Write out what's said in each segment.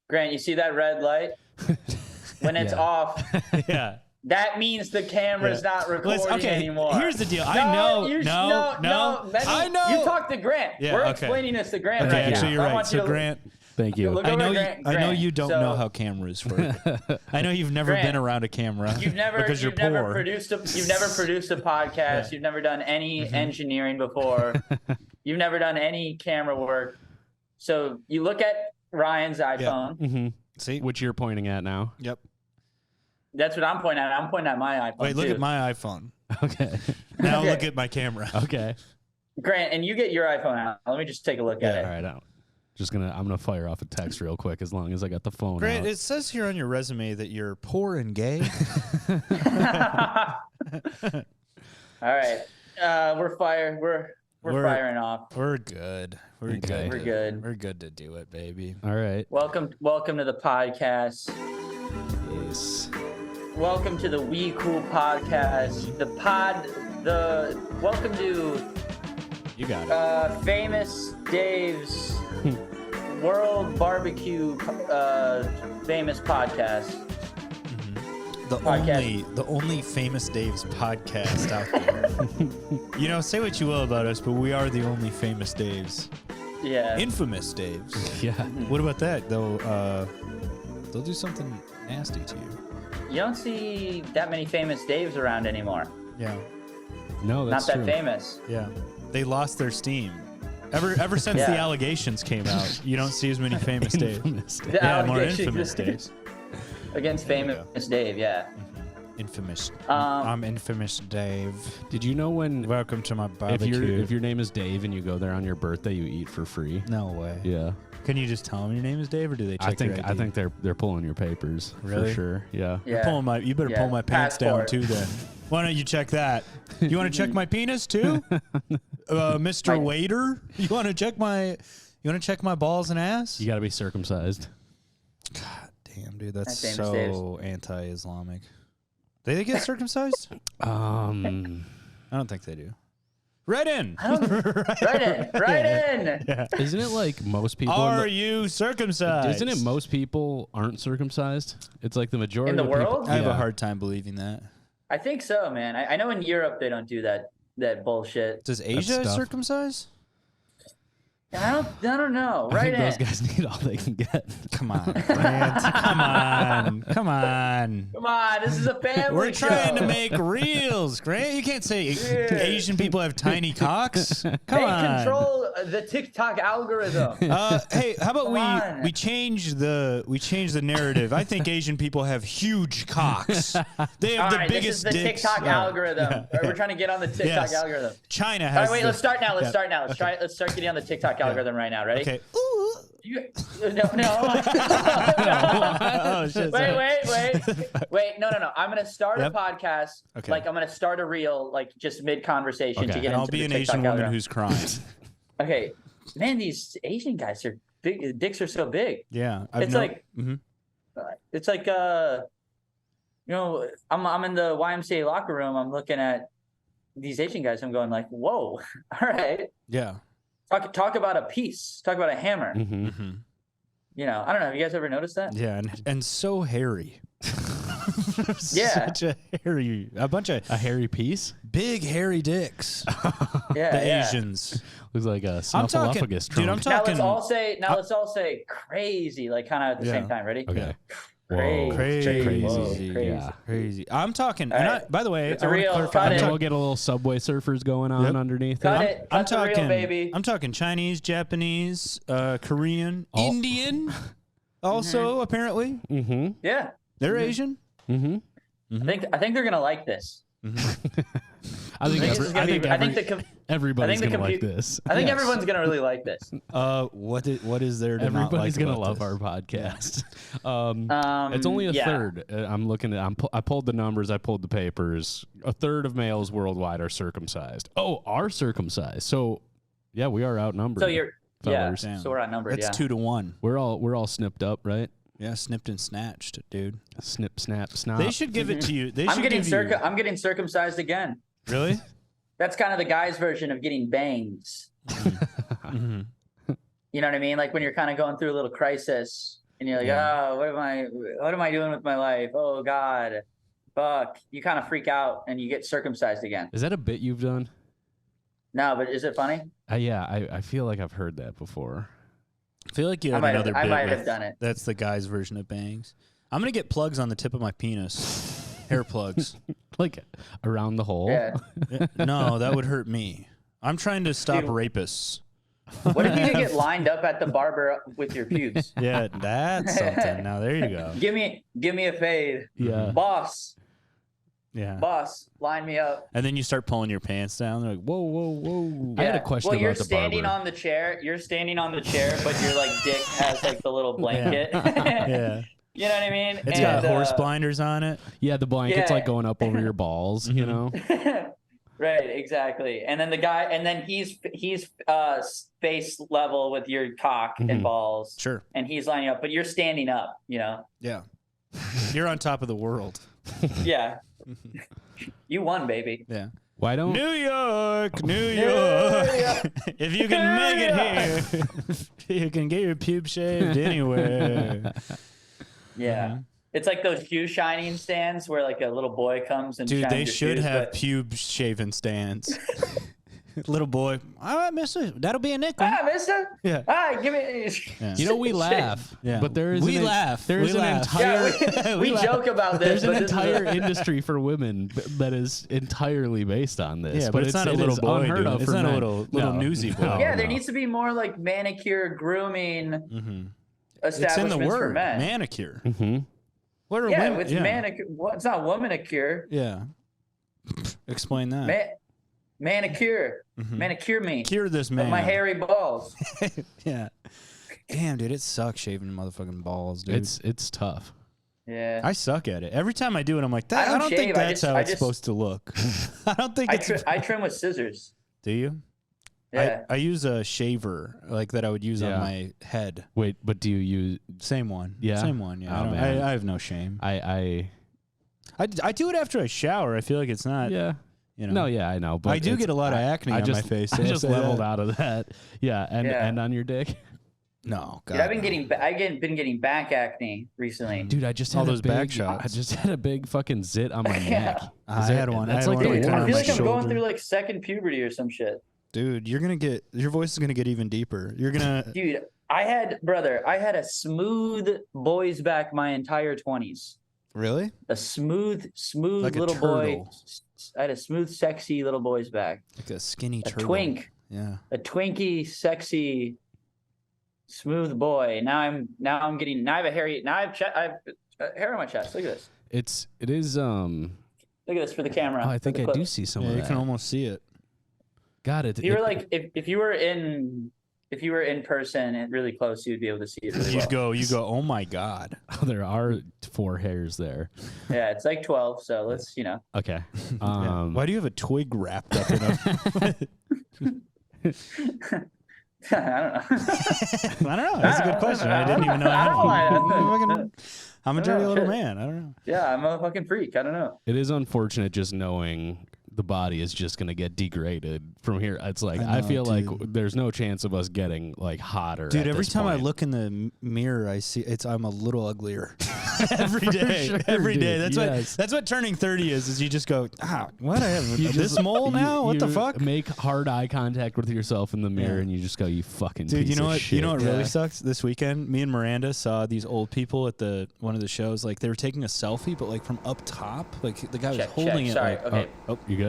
Grant, you see that red light? When it's off, that means the camera's not recording anymore. Here's the deal. I know. I know. You talk to Grant. We're explaining this to Grant right now. So you're right. So Grant, thank you. I know you don't know how cameras work. I know you've never been around a camera. You've never produced a podcast. You've never done any engineering before. You've never done any camera work. So you look at Ryan's iPhone. See, which you're pointing at now. Yep. That's what I'm pointing at. I'm pointing at my iPhone. Wait, look at my iPhone. Okay. Now look at my camera. Okay. Grant, and you get your iPhone out. Let me just take a look at it. All right, I'm gonna fire off a text real quick as long as I got the phone Grant, out. it says here on your resume that you're poor and gay. All right. We're firing off. We're good. We're good. We're good. We're good to do it, baby. All right. Welcome to the podcast. Yes. Welcome to the We Cool podcast. Welcome to you got it. Famous Dave's World Barbecue famous podcast. The only Famous Dave's podcast out there. You know, say what you will about us, but we are the only Famous Daves. Yeah. Infamous Daves. Yeah. What about that? They'll do something nasty to you. You don't see that many Famous Daves around anymore. Yeah. No, that's not that true. famous. Yeah. They lost their steam. Ever since the allegations came out, you don't see as many Famous Daves. Yeah, more Infamous Daves. Against Famous Dave, yeah. Infamous. I'm Infamous Dave. Did you know when? Welcome to my barbecue. If your name is Dave and you go there on your birthday, you eat for free. No way. Yeah. Can you just tell them your name is Dave, or do they check your ID? I think they're pulling your papers. Really? For sure. Yeah. You better pull my pants down too. Then. Why don't you check that? You want to check my penis too, Mr. Waiter? You want to check my balls and ass? You got to be circumcised. God damn, dude, that's so anti-Islamic. They get circumcised? I don't think they do. Right in. Right in. Yeah. Isn't it like most people? Are you circumcised? Isn't it most people aren't circumcised? It's like the majority in the of world. People, I have a hard time believing that. I think so, man. I know in Europe they don't do that bullshit. Does Asia circumcise? I don't know. I think those guys need all they can get. Come on, Grant. Come on. This is a family We're show. trying to make reels, Grant. You can't say Asian people have tiny cocks. Come on. They control the TikTok algorithm. Hey, how about we change the narrative? I think Asian people have huge cocks. They have the biggest this is the dicks. TikTok algorithm. We're trying to get on the TikTok algorithm. China has. All right, wait. Let's start now. Let's start getting on the TikTok algorithm right now. Ready? Okay. No. Oh, shit, wait. No. I'm gonna start a podcast. Okay. Like I'm gonna start a reel, like just mid conversation to get into I'll be an Asian woman who's crying. Okay, man, these Asian guys are big. Dicks are so big. Yeah, it's like I'm in the YMCA locker room. I'm looking at these Asian guys. I'm going like, whoa, all right. Yeah. Talk about a piece. Talk about a hammer. Mm-hmm. You know, I don't know. Have you guys ever noticed that? Yeah, and so hairy. Such a hairy piece. Big hairy dicks. Yeah, Asians. Looks like a snuffleupagus trunk. Dude, I'm talking. Now let's all say crazy, like kind of at the same time. Ready? Okay. Crazy. I'm talking. And by the way, it's real. We'll get a little Subway Surfers going on underneath. I'm talking, real, baby. I'm talking Chinese, Japanese, Korean, Indian. Also, apparently. Mm-hmm. Yeah. They're Asian. Mm-hmm. I think they're gonna like this. I think everybody's gonna like this. I think everyone's gonna really like this. What is there to Everybody's not like gonna love our podcast. It's only a third. I'm looking at. I pulled the numbers. I pulled the papers. A third of males worldwide are circumcised. Are circumcised. So, yeah, we are outnumbered. So you're fellas. Yeah. So we're outnumbered. That's 2-1. We're all snipped up, right? Yeah, snipped and snatched, dude. Snip, snap, snap. They should give it to you. I'm getting circumcised again. Really? That's kind of the guy's version of getting bangs. Mm-hmm. You know what I mean? Like when you're kind of going through a little crisis. and you're like, oh, what am I doing with my life? Oh God, fuck. You kind of freak out and you get circumcised again. Is that a bit you've done? No, but is it funny? Yeah, I feel like I've heard that before. I feel like you have another bit. I might have done it. That's the guy's version of bangs. I'm going to get plugs on the tip of my penis. Hair plugs. Like around the hole? Yeah. No, that would hurt me. I'm trying to stop rapists. What if you could get lined up at the barber with your pubes? Yeah, that's something. Now, there you go. Give me a fade. Yeah. Boss, line me up. And then you start pulling your pants down. They're like, whoa, whoa, whoa. I had a question well, about the barber. You're standing on the chair, but your like dick has like the little blanket. Yeah. You know what I mean? It's got horse blinders on it. Yeah, the blanket's like going up over your balls, you know? Right, exactly. And then the guy, and then he's face level with your cock and balls. Sure. And he's lining up, but you're standing up, you know? Yeah. You're on top of the world. Yeah. You won, baby. Yeah. Why don't New York. If you can make it here, you can get your pubes shaved anywhere. Yeah. It's like those shoe shining stands where like a little boy comes and shines they your should shoes, have pube shaving stands. Little boy, all right, mister, that'll be a nickel. Mister. Yeah. Give me. Yeah. You know, we laugh, Yeah. but there is We laugh. There is We an laugh. entire We joke about this. there's an but this is entire industry for women that is entirely based on this. Yeah, but it's not a little boy. Unheard of It's for not a men. little No. newsy boy. No, yeah, there no. needs to be more like manicure, grooming It's in establishments the for word men. manicure. Mm-hmm. What are Yeah, women? it's manicure. Well, it's not womanicure. Yeah. Explain that. Manicure. Mhm. Manicure me. Cure this man. With my hairy balls. Yeah. Damn, dude, it sucks shaving motherfucking balls, dude. It's tough. Yeah. I suck at it. Every time I do it, I'm like, I don't shave, think that's how I it's just- supposed to look. I don't think it's. I trim with scissors. Do you? Yeah. I use a shaver like that I would use Yeah. on my head. Wait, but do you use? Same one. Yeah? Same one. Yeah. Oh, I, don't- man. I have no shame. I I do it after I shower. I feel like it's not. yeah. You know. No, yeah, I know. But I do it's- get a lot of acne on my face. I so just say leveled that. out of that. Yeah, and on your dick. No, God. Dude, I've been no. been getting back acne recently. Dude, I just All had those a big, back shots. I just had a big fucking zit on my neck. I had one. That's I like had one the right I on feel my like I'm going shoulder. through like second puberty or some shit. Dude, your voice is gonna get even deeper. You're gonna. Dude, I had a smooth boy's back my entire 20s. Really? A smooth Like a little boy. turtle. I had a smooth, sexy little boy's back. Like a skinny A turtle. twink. Yeah. A twinky, sexy, smooth boy. Now I have a hairy. Now I have hair on my chest. Look at this. It is Look at this for the camera. Oh, I for think the I clip. do see some Yeah, of you that. can almost see it. Got it. If you were like, if you were in person and really close, you'd be able to see it really well. You go. Oh my God. Oh, there are 4 hairs there. Yeah, it's like 12. So let's, Okay. Yeah. Why do you have a twig wrapped up in a? I don't know. I don't know. That's a good question. I didn't even know. I'm a dirty little man. I don't know. Yeah, I'm a fucking freak. I don't know. It is unfortunate just knowing the body is just going to get degraded from here. It's like, I I know, feel like dude. there's no chance of us getting like hotter. Dude, at every this time I point. look in the mirror, I see I'm a little uglier. Every day. sure, Every day. dude. That's what turning 30 is you just go, what? I have You this just- mole now? What the you fuck? Make hard eye contact with yourself in the mirror, Yeah. and you just go, "You fucking Dude, piece you know of what? shit." You know what really Yeah. sucks? This weekend, me and Miranda saw these old people at one of the shows. Like they were taking a selfie, but like from up top. Like the guy was holding it. Sorry. Like, Okay. Oh, you good?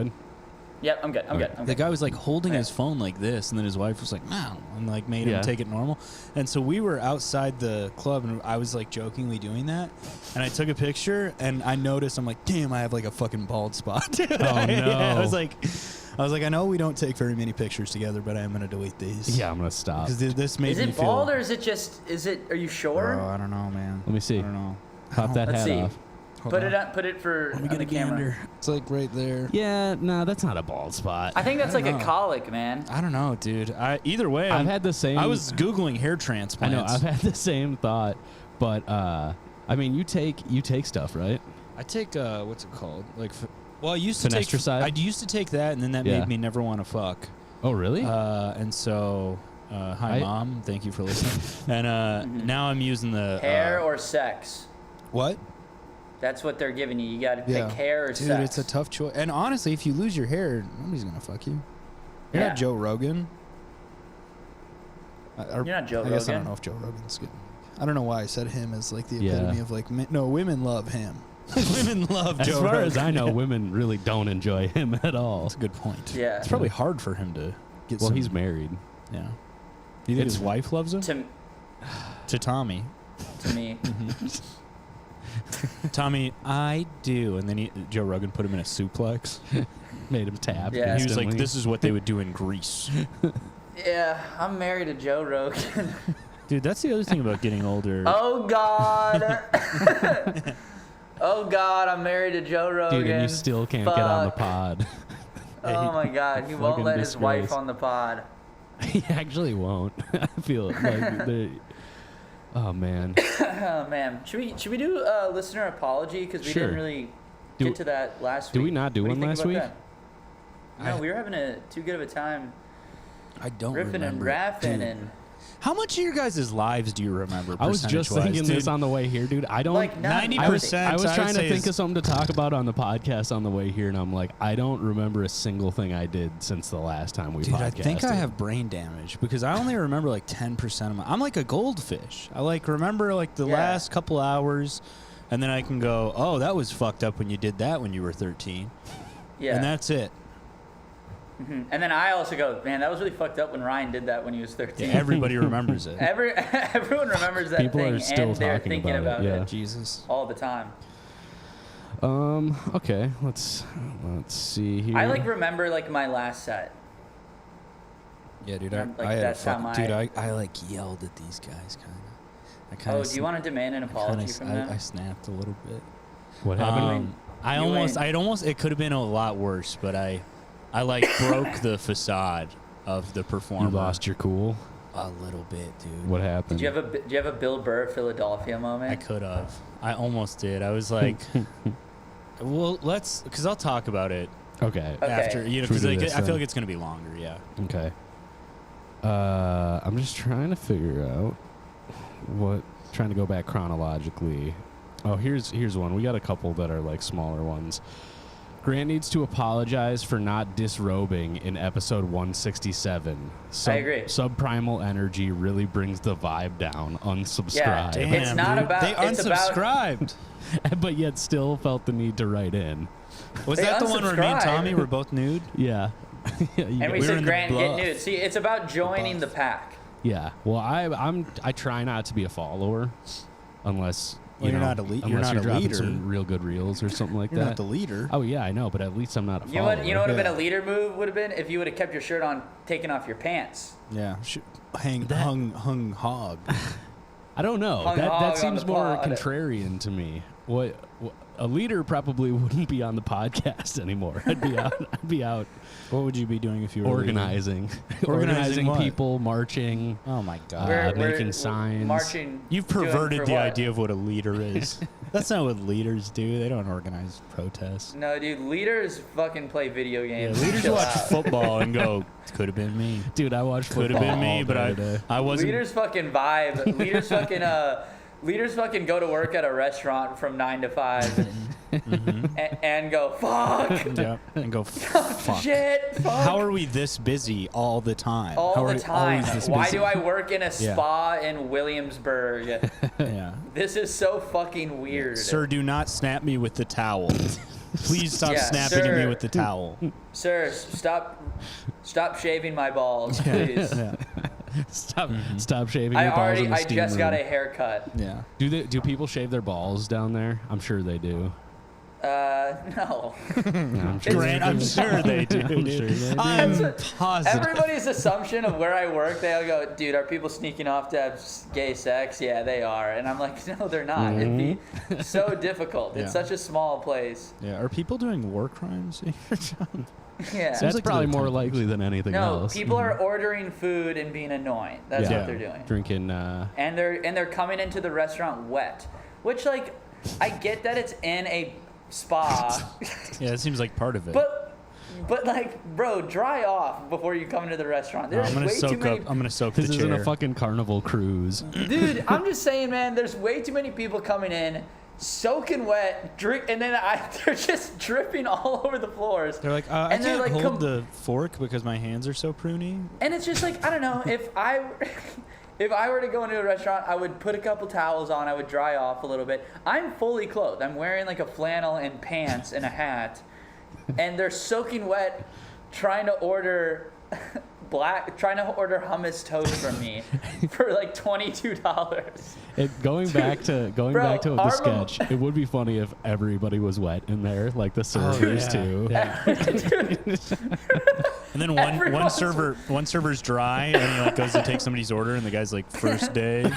Yep, I'm good. I'm good. I'm the good. guy was like holding Yeah. his phone like this, and then his wife was like, "No," and like made him Yeah. take it normal. And so we were outside the club, and I was like jokingly doing that, and I took a picture, and I noticed I'm like, "Damn, I have like a fucking bald spot." Oh, no. Yeah, I was like, I know we don't take very many pictures together, but I am gonna delete these. Yeah, I'm gonna stop. because this made Is me it feel. bald or is it are you sure? Bro, I don't know, man. Let me see. I don't know. Pop that Let's hat see. off. Hold Put on. it on. Put it for Let me on get the a camera. gander. It's like right there. Yeah, no, that's not a bald spot. I think that's I like don't a know. colic, man. I don't know, dude. Either way, I've had the same. I was googling hair I transplants. know. I've had the same thought, but I mean, you take stuff, right? I take what's it called? Like, well, I used to take. Finasteride? I used to take that, and then that Yeah. made me never want to fuck. Oh, really? And so Hi, Mom. Thank you for listening. And now I'm using the hair or sex. What? That's what they're giving you. You got to pick hair or Dude, sex. it's a tough choice. And honestly, if you lose your hair, nobody's gonna fuck you. You're not Joe Rogan. You're not Joe Rogan. I guess I don't know if Joe Rogan's good. I don't know why I said him as like the epitome of like no, women love him. Women love Joe Rogan. As far as I know, women really don't enjoy him at all. That's a good point. Yeah. It's probably hard for him to get Well, he's married. Yeah. Do you think his wife loves him? To Tommy. To me. Tommy, I do. And then Joe Rogan put him in a suplex. Made him tap. Yeah. He was like, this is what they would do in Greece. Yeah, I'm married to Joe Rogan. Dude, that's the other thing about getting older. Oh, God. Oh, God, I'm married to Joe Rogan. Dude, and you still can't get on the pod. Oh, my God. He won't let his wife on the pod. He actually won't. I feel like they... Oh, man. Oh, man. Should we do a listener apology? Because we didn't really get to that last week. Did we not do one last week? No, we were having too good of a time. I don't riffing remember. And rapping and... How much of your guys' lives do you remember? I was just thinking this on the way here, dude. I don't. Like 90%. I was trying to think of something to talk about on the podcast on the way here, and I'm like, I don't remember a single thing I did since the last time we podcasted. I think I have brain damage because I only remember like 10% of my. I'm like a goldfish. I like remember like the last couple hours, and then I can go, oh, that was fucked up when you did that when you were 13. Yeah. And that's it. Mm-hmm. And then I also go, man, that was really fucked up when Ryan did that when he was 13. Yeah, everybody remembers it. Everyone remembers that People thing, are still and they're talking thinking about it. Yeah. Jesus. all the time. Okay, let's see here. I like remember like my last set. Yeah, dude. Like, I had that's how my... Dude, I like yelled at these guys kind of. Oh, do you want to demand an apology from them? I snapped a little bit. What happened? It could have been a lot worse, but I like broke the facade of the performer. You lost your cool? A little bit, dude. What happened? Did you have a Bill Burr Philadelphia moment? I could have. I almost did. I was like, well, because I'll talk about it. Okay. After, because I feel like it's going to be longer, yeah. Okay. I'm just trying to figure out trying to go back chronologically. Oh, here's one. We got a couple that are like smaller ones. Grant needs to apologize for not disrobing in episode 167. I agree. Subprimal energy really brings the vibe down. Unsubscribe. Yeah, Damn, it's not dude. about. They unsubscribed. But yet still felt the need to write in. Was that the one where me and Tommy were both nude? Yeah. And we said, Grant, get nude. See, it's about joining the pack. Yeah. Well, I try not to be a follower unless... Well, you're not a leader. Unless you're dropping some real good reels or something like that. You're not the leader. Oh, yeah, I know, but at least I'm not a follower. You know what would have been a leader move would have been? If you would have kept your shirt on, taking off your pants. Yeah. Hung hog. I don't know. That seems more contrarian to me. What a leader probably wouldn't be on the podcast anymore. I'd be out. What would you be doing if you were organizing people, marching? Oh my God! Making signs. Marching. You've perverted the idea of what a leader is. That's not what leaders do. They don't organize protests. No, dude. Leaders fucking play video games. Yeah, leaders watch football and go, "Could have been me." Dude, I watched football. Could have been me, but I wasn't. Leaders fucking vibe. Leaders fucking go to work at a restaurant from 9 to 5 and go, fuck. Yeah, and go, fuck. Shit, fuck. How are we this busy all the time? All the time. Why do I work in a spa in Williamsburg? Yeah. This is so fucking weird. Sir, do not snap me with the towel. Please stop snapping at me with the towel. Sir, stop shaving my balls, please. Yeah. Stop shaving your balls in the steam just room. got a haircut. Yeah. Do people shave their balls down there? I'm sure they do. No. Grant, I'm sure they do. I'm positive. Everybody's assumption of where I work, they all go, dude, are people sneaking off to have gay sex? Yeah, they are. And I'm like, no, they're not. It'd be so difficult. It's such a small place. Yeah. Are people doing war crimes in your job? Yeah. That's probably more likely than anything else. No, people are ordering food and being annoying. That's what they're doing. Drinking. And they're coming into the restaurant wet, which like I get that it's in a spa. Yeah, it seems like part of it. But But like, bro, dry off before you come into the restaurant. There's I'm gonna way too soak many. up. I'm gonna soak the This chair. isn't a fucking Carnival cruise. Dude, I'm just saying, man. There's way too many people coming in, soaking wet, drink, and then they're just dripping all over the floors. They're like, I and they're can't like, hold the fork because my hands are so pruny. And it's just like, I don't know, if I were to go into a restaurant, I would put a couple towels on, I would dry off a little bit. I'm fully clothed. I'm wearing like a flannel and pants and a hat, and they're soaking wet, trying to order hummus toast from me for like $22. Going back to the our sketch, it would be funny if everybody was wet in there, like the servers too. Yeah. And then one server's dry, and he like goes to take somebody's order, and the guy's like, first day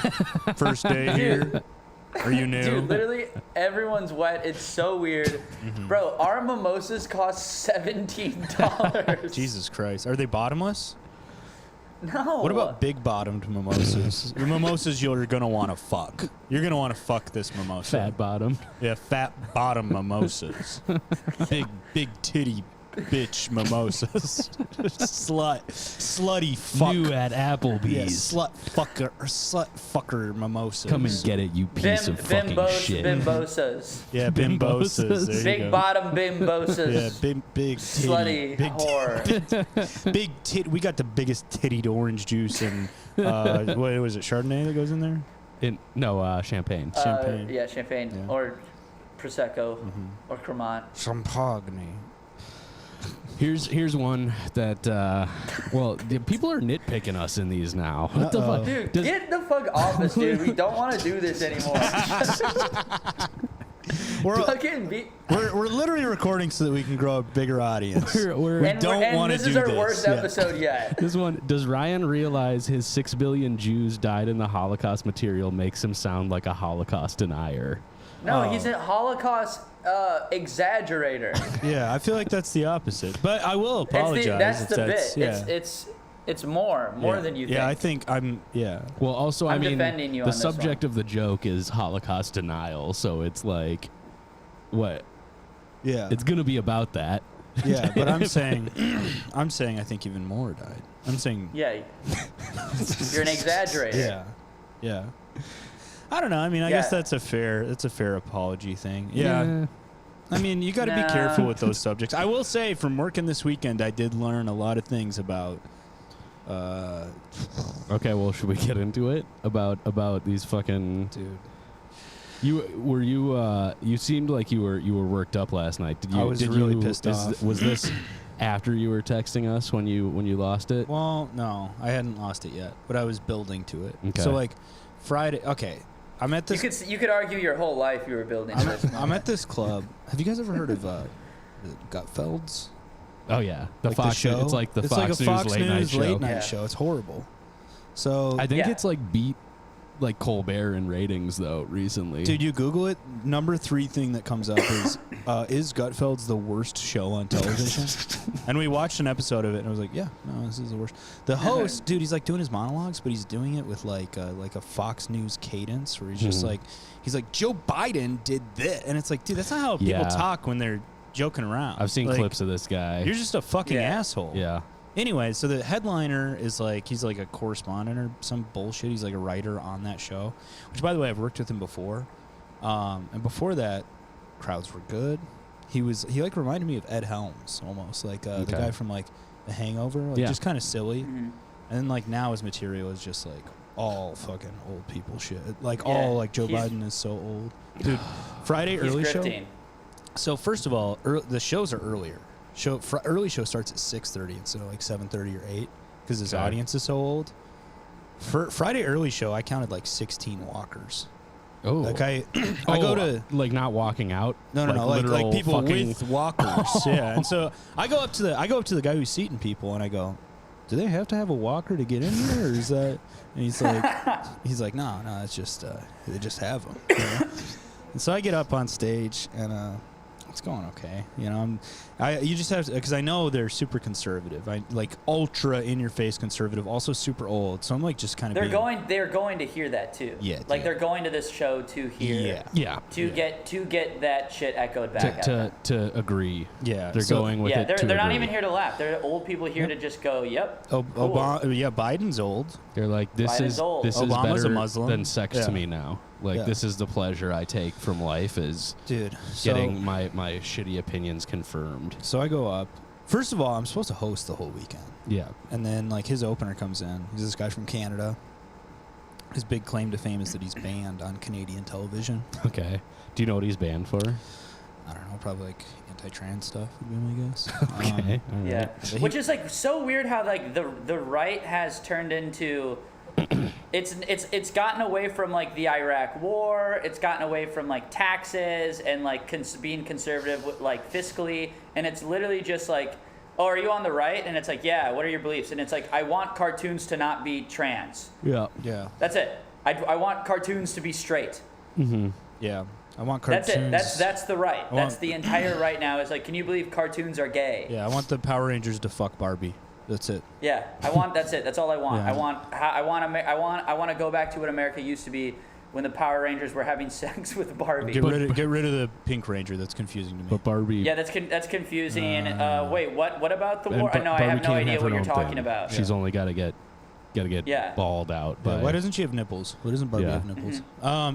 here. Are you new? Dude, literally everyone's wet. It's so weird. Bro, our mimosas cost $17. Jesus Christ. Are they bottomless? No. What about big bottomed mimosas? Your mimosas you're going to want to fuck. You're going to want to fuck this mimosa. Fat bottom. Yeah, fat bottom mimosas. big titty bitch mimosas. Slutty fuck. New at Applebee's. Yeah, slut fucker mimosas. Come and get it, you piece of fucking shit. Bimbosas. Yeah, bimbosas. There you Big go. bottom bimbosas. Yeah, big titty. Slutty whore. Big tit. We got the biggest tittied orange juice and what was it? Chardonnay that goes in there. Champagne. Champagne. Yeah, champagne. Yeah. Or Prosecco. Or Cremant. Champagne. Here's one that the people are nitpicking us in these now. What the fuck? Dude, get the fuck off us, dude. We don't want to do this anymore. We're literally recording so that we can grow a bigger audience. We're we don't want to do this. This is our worst episode yet. This one, does Ryan realize his 6 billion Jews died in the Holocaust material makes him sound like a Holocaust denier? No, he's a Holocaust exaggerator. Yeah, I feel like that's the opposite. But I will apologize. That's the bit. Yeah. It's more than you think. Yeah, I think Well, also, I'm I mean, defending you the on this subject one. of the joke is Holocaust denial, so it's like, what? Yeah. It's gonna be about that. Yeah, but I'm saying I think even more died. I'm saying. Yeah. You're an exaggerator. Yeah. Yeah. I don't know. I mean, I guess that's a fair apology thing. Yeah. I mean, you got to be careful with those subjects. I will say, from working this weekend, I did learn a lot of things about. Okay, well, should we get into it about these fucking dude? You seemed like you were worked up last night. I was really pissed off. Was this after you were texting us when you lost it? Well, no, I hadn't lost it yet, but I was building to it. Okay. So like Friday. Okay. I'm at this. You could argue your whole life you were building this. I'm at this club. Have you guys ever heard of Gutfeld's? Oh yeah, the like Fox the show. It's like the it's Fox like a Fox News late night show. show. It's horrible. So I think it's like beat like Colbert in ratings though recently. Dude, you Google it. Number 3 thing that comes up is Gutfeld's the worst show on television? And we watched an episode of it, and I was like, yeah, no, this is the worst. The host, dude, he's like doing his monologues, but he's doing it with like a Fox News cadence, where he's just like, Joe Biden did this, and it's like, dude, that's not how people talk when they're joking around. I've seen like, clips of this guy. You're just a fucking asshole. Yeah. Anyway, so the headliner is like, he's like a correspondent or some bullshit. He's like a writer on that show, which, by the way, I've worked with him before. And before that, crowds were good. He like reminded me of Ed Helms almost, like the guy from like The Hangover, like just kind of silly. Mm-hmm. And then like now his material is just like all fucking old people shit. Like all like Joe Biden is so old. Dude, Friday early show. So first of all, the shows are earlier. Early show starts at 6:30 instead of like 7:30 or 8 because his audience is so old. For Friday early show, I counted like 16 walkers. Oh, like I go to like not walking out. No, like people with walkers. Yeah, and so I go up to the guy who's seating people, and I go, "Do they have to have a walker to get in here, or is that?" And he's like, "No, it's just they just have them." You know? And so I get up on stage, and it's going okay. You know, you just have to, because I know they're super conservative. I like ultra in your face conservative, also super old. So I'm like just kind of. They're going to hear that too. Yeah. Like they're going to this show to hear. Yeah. To get that shit echoed back at them. To agree. Yeah. They're going with it. They're not agree. even here to laugh. They're old people here to just go, yep. Cool. Biden's old. They're like, this Biden's is old. this Obama's is a better Muslim. than sex Yeah. to me now. Like this is the pleasure I take from life is getting my shitty opinions confirmed. So I go up. First of all, I'm supposed to host the whole weekend. Yeah. And then like his opener comes in. He's this guy from Canada. His big claim to fame is that he's banned on Canadian television. Okay. Do you know what he's banned for? I don't know, probably like anti-trans stuff would be my guess. Okay. All right. Yeah. Which is like so weird how like the right has turned into it's gotten away from like the Iraq war. It's gotten away from like taxes and like being conservative like fiscally, and it's literally just like, oh, are you on the right? And it's like, yeah, what are your beliefs? And it's like, I want cartoons to not be trans. Yeah. Yeah. That's it. I want cartoons to be straight. Mm-hmm. Yeah. I want cartoons. That's it. That's the right. That's the entire right now. Is like, can you believe cartoons are gay? Yeah, I want the Power Rangers to fuck Barbie. That's it. Yeah, that's it. That's all I want. Yeah. I want to go back to what America used to be when the Power Rangers were having sex with Barbie. Get rid of the Pink Ranger. That's confusing to me. But Barbie. Yeah, that's confusing. Wait, what about the war? No, I Barbie have no can't idea have what her you're own talking thing. about. She's only got to get balled out. Yeah, By, why doesn't she have nipples? Why doesn't Barbie have nipples?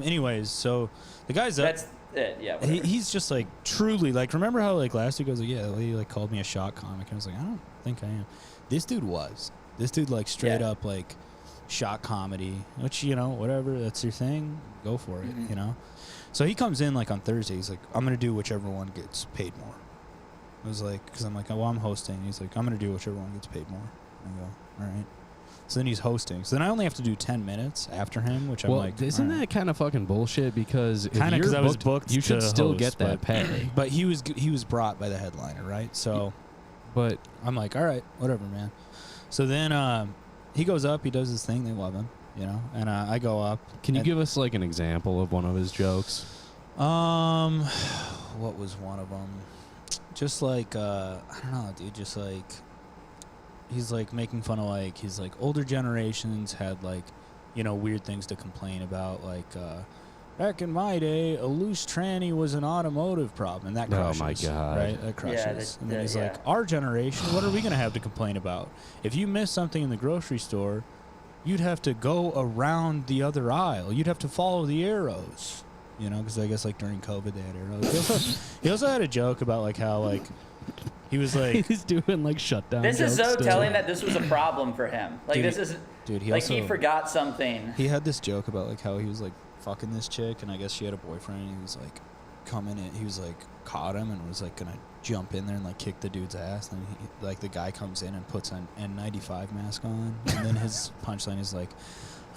Anyways, so the guy's up. That's it. Yeah. Whatever. He's just like truly like. Remember how like last week I was like, yeah, he like called me a shock comic. I was like, I don't think I am. This dude like straight up like shock comedy, which, you know, whatever, that's your thing, go for it, you know. So he comes in like on Thursday. He's like, I'm gonna do whichever one gets paid more. I was like, because I'm like, oh, well, I'm hosting. He's like, I'm gonna do whichever one gets paid more. I go, all right. So then he's hosting. So then I only have to do 10 minutes after him, which I'm like, isn't that kind of fucking bullshit? Because kind of, because I was booked, you should to still host, get that pay. But he was brought by the headliner, right? So, but I'm like, all right, whatever, man. So then he goes up, he does his thing, they love him, you know, and I go up. Can you give us like an example of one of his jokes? What was one of them? Just like I don't know, dude. Just like he's like making fun of like he's like older generations had like, you know, weird things to complain about, like back in my day, a loose tranny was an automotive problem, and that crushes. Oh my god! Right, that crushes. And then he's yeah. like, our generation, what are we gonna have to complain about? If you miss something in the grocery store, you'd have to go around the other aisle. You'd have to follow the arrows. You know, because I guess like during COVID they had arrows. He also had a joke about like how like he was like he's doing like shutdown. This is so jokes still. telling that this was a problem for him. Like, Dude, this is dude. He like also, he forgot something. He had this joke about like how he was like fucking this chick, and I guess she had a boyfriend, and he was like coming in. He was like caught him and was like gonna jump in there and like kick the dude's ass. And he, like the guy comes in and puts an N95 mask on, and then his punchline is like,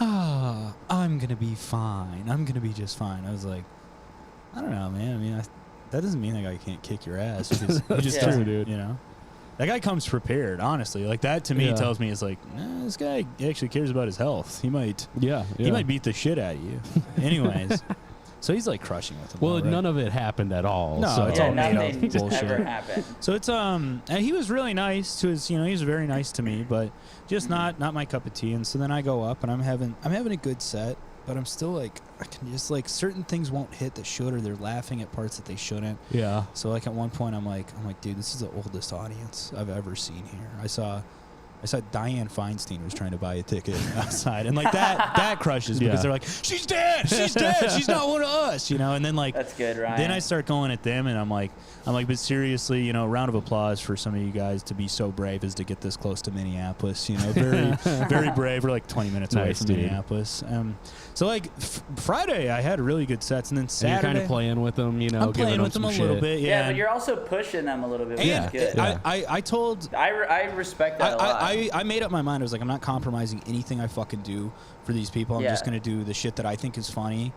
I'm gonna be fine. I'm gonna be just fine. I was like, I don't know, man. I mean, that doesn't mean that guy can't kick your ass. Because he just doesn't, dude. You know, that guy comes prepared. Honestly, like that to me tells me it's like, nah, this guy actually cares about his health. He might, he might beat the shit out of you. Anyways, so he's like crushing with him. Well, right? none of it happened at all. No, so. it's all made nothing up bullshit. ever happened. So it's and he was really nice to his, you know, he was very nice to me, but just not my cup of tea. And so then I go up and I'm having a good set, but I'm still like, I can just like certain things won't hit that should, or they're laughing at parts that they shouldn't. Yeah. So like at one point I'm like, dude, this is the oldest audience I've ever seen here. I saw Dianne Feinstein was trying to buy a ticket outside, and like that crushes because they're like, she's dead, she's not one of us, you know. And then like That's good, Ryan. then I start going at them, and I'm like, but seriously, you know, round of applause for some of you guys to be so brave as to get this close to Minneapolis, you know, very very brave. We're like 20 minutes away from Minneapolis. So like Friday I had really good sets, and then Saturday you're kind of playing with them, you know, I'm playing with them a little bit, yeah, but you're also pushing them a little bit. And Which is good. I respect that a lot. I made up my mind. I was like, I'm not compromising anything I fucking do for these people. I'm just gonna do the shit that I think is funny.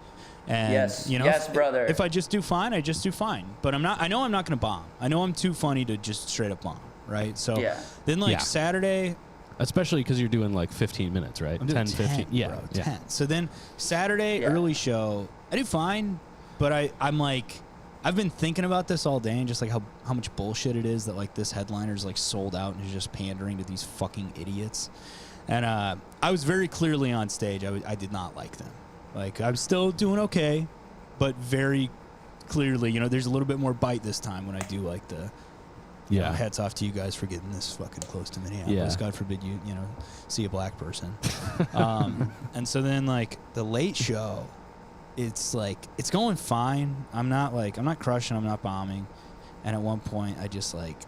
And you know, brother. If I just do fine, I just do fine. But I'm not. I know I'm not gonna bomb. I know I'm too funny to just straight up bomb. Right. So then like Saturday. Especially because you're doing like 15 minutes, right? I'm doing 10, 15. Yeah, bro, yeah. 10. So then Saturday early show, I do fine, but I'm like, I've been thinking about this all day and just like how much bullshit it is that like this headliner's like sold out and is just pandering to these fucking idiots. And I was very clearly on stage. I did not like them. Like I'm still doing okay, but very clearly, you know, there's a little bit more bite this time when I do like the. You know, hats off to you guys for getting this fucking close to Minneapolis. Yeah. God forbid you know, see a black person. And so then like the late show, it's like it's going fine. I'm not crushing, I'm not bombing. And at one point I just like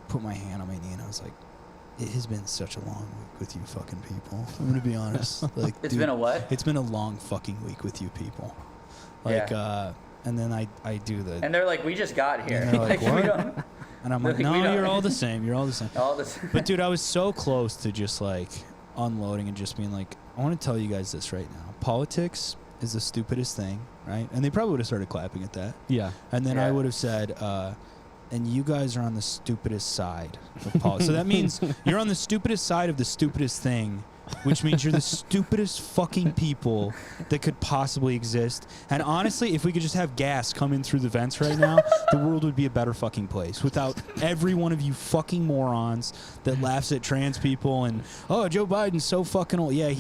put my hand on my knee and I was like, it has been such a long week with you fucking people. I'm gonna be honest. Like it's been a what? It's been a long fucking week with you people. Like and then I do the. And they're like, we just got here. And they're like, what? And I'm like, no, you're all the same. You're all the same. All the same. But dude, I was so close to just like unloading and just being like, I want to tell you guys this right now. Politics is the stupidest thing, right? And they probably would have started clapping at that. Yeah. And then I would have said, and you guys are on the stupidest side of politics. So that means you're on the stupidest side of the stupidest thing, which means you're the stupidest fucking people that could possibly exist. And honestly, if we could just have gas coming through the vents right now, the world would be a better fucking place without every one of you fucking morons that laughs at trans people and, oh, Joe Biden's so fucking old. Yeah,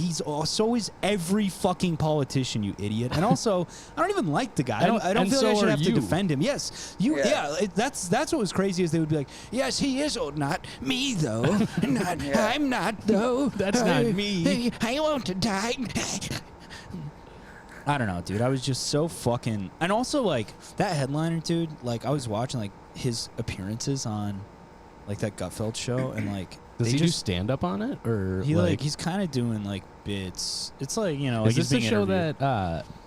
so is every fucking politician, you idiot. And also, I don't even like the guy. I don't feel like I should have to defend him. Yes, that's what was crazy is they would be like, yes, he is old. Not me, though. I'm not, though. That's not me. I want to die. I don't know, dude. I was just so fucking... And also, like, that headliner, dude, like, I was watching, like, his appearances on, like, that Gutfeld show, and, like... Does he do stand-up on it? Or he, like he's kind of doing, like, bits. It's like, you know... Is like this the show that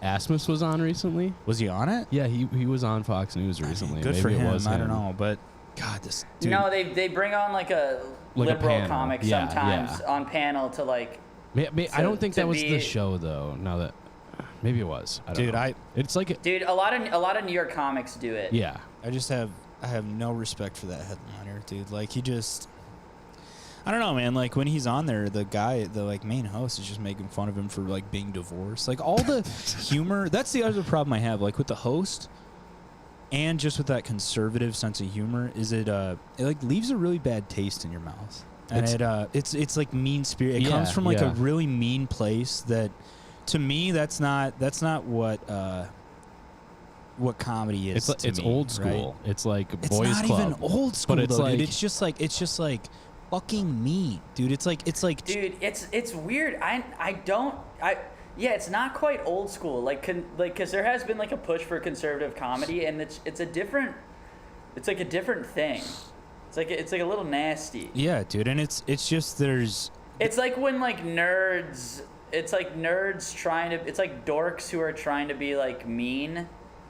Asmus was on recently? Was he on it? Yeah, he was on Fox News recently. Good Maybe for him. It was I don't know, but... God, this dude... No, they bring on, like, a liberal comic sometimes on panel to, like... I don't think that was the show though. Now that maybe it was. I don't know. It's like dude. A lot of New York comics do it. Yeah. I have no respect for that headliner, dude. Like he just, I don't know, man. Like when he's on there, the like main host is just making fun of him for like being divorced. Like all the humor. That's the other problem I have. Like with the host, and just with that conservative sense of humor, is it like leaves a really bad taste in your mouth. And it's like mean spirit. It comes from like a really mean place that, to me, that's not what comedy is. It's old school. Right? It's like it's boys not club. Even old school, but it's though, like, dude. It's just like fucking mean, dude. It's like dude. It's weird. Yeah, it's not quite old school. Like because there has been like a push for conservative comedy, and it's like a different thing. It's like a little nasty. Yeah, dude, and it's just there's. It's like when like nerds. It's like nerds trying to. It's like dorks who are trying to be like mean.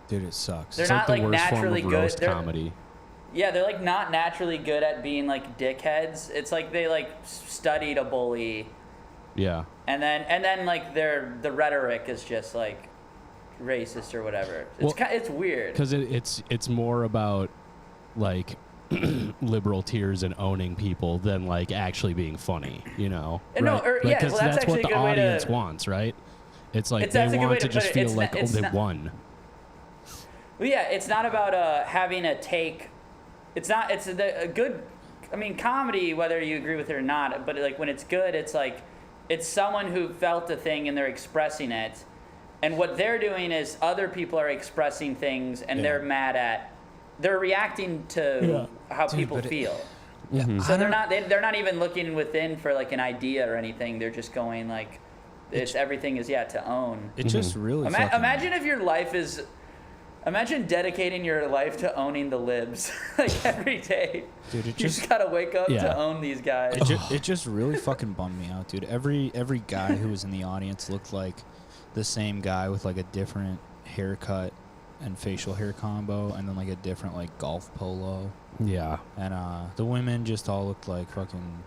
Dude, it sucks. They're it's not like the worst naturally form of roast good. Comedy. Yeah, they're like not naturally good at being like dickheads. It's like they like study to bully. Yeah. And then like the rhetoric is just like racist or whatever. It's weird. Because it's more about like liberal tears and owning people than like actually being funny, you know? No, because that's what the audience to, wants, right? It's like that's they want to just feel like they won. Well, yeah, it's not about having a take. It's a good. I mean, comedy, whether you agree with it or not, but like when it's good, it's like it's someone who felt a thing and they're expressing it, and what they're doing is other people are expressing things and they're mad at. They're reacting to how people feel. So they're not even looking within for like an idea or anything. They're just going like, everything is to own. It just really. Imagine if your life is. Imagine dedicating your life to owning the libs like every day. Dude, you just gotta wake up to own these guys. It just really fucking bummed me out, dude. Every guy who was in the audience looked like the same guy with like a different haircut and facial hair combo, and then like a different like golf polo. Yeah. And the women just all looked like fucking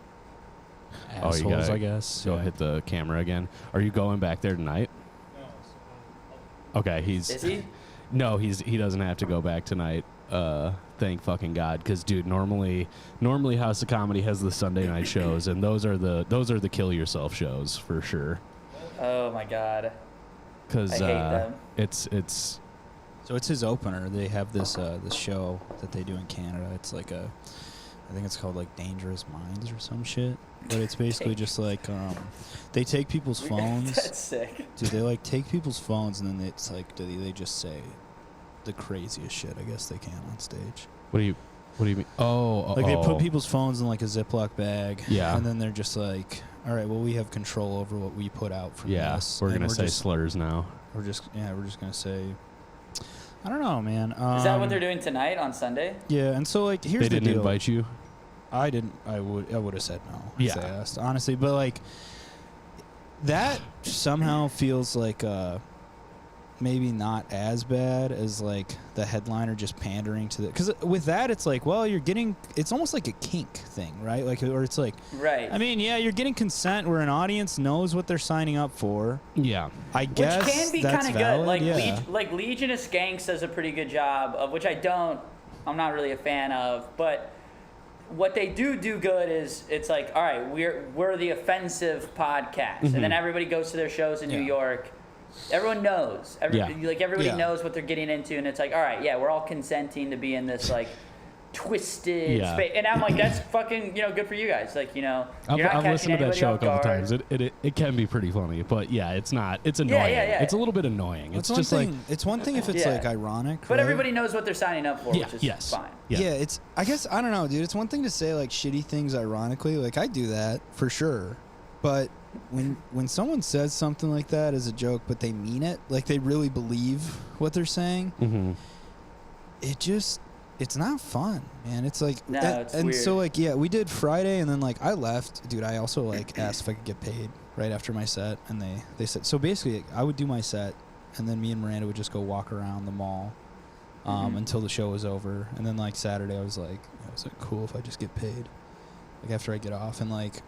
assholes, I guess. Go hit the camera again. Are you going back there tonight? No. Okay, Is he? No, he doesn't have to go back tonight. Thank fucking God, because dude, normally House of Comedy has the Sunday night shows, and those are the kill yourself shows for sure. Oh my God. Because I hate them. it's So it's his opener. They have this this show that they do in Canada. It's like I think it's called like Dangerous Minds or some shit. But it's basically just like they take people's phones. That's sick. Dude, they like take people's phones and then it's like they just say the craziest shit I guess they can on stage. What do you mean? Like they put people's phones in like a Ziploc bag. Yeah. And then they're just like, all right, well we have control over what we put out from this. We're gonna say just, slurs now. We're just gonna say. I don't know, man. Is that what they're doing tonight on Sunday? Yeah, and so like here's they the deal. didn't invite you. I didn't. I would have said no. If Yeah. they asked, honestly, but like that somehow feels like maybe not as bad as like the headliner just pandering to the, because with that it's like, well, it's almost like a kink thing, right? Like, or it's like, right. I mean, yeah, you're getting consent where an audience knows what they're signing up for. Yeah, I guess which can be that's kind of valid. good. Like yeah. like Legion of Skanks does a pretty good job of, which I'm not really a fan of, but what they do good is it's like, all right, we're the offensive podcast, and then everybody goes to their shows in New York. Everyone knows. Everybody knows what they're getting into, and it's like, all right, yeah, we're all consenting to be in this like twisted space. And I'm like, that's fucking, good for you guys. Like, you're not I've listened to that anybody show a off couple guard. times. It can be pretty funny, but yeah, it's not. It's annoying. Yeah. It's a little bit annoying. It's just like it's one thing if it's like ironic, but right? everybody knows what they're signing up for, which is fine. Yeah, it's, I guess, I don't know, dude. It's one thing to say like shitty things ironically. Like I do that for sure, but when someone says something like that as a joke, but they mean it, like they really believe what they're saying, it's not fun, man. It's like, it's and weird. so like, yeah, we did Friday, and then like I left, dude. I also like asked if I could get paid right after my set, and they said, so basically I would do my set, and then me and Miranda would just go walk around the mall until the show was over, and then like Saturday I was like cool if I just get paid, like after I get off, and like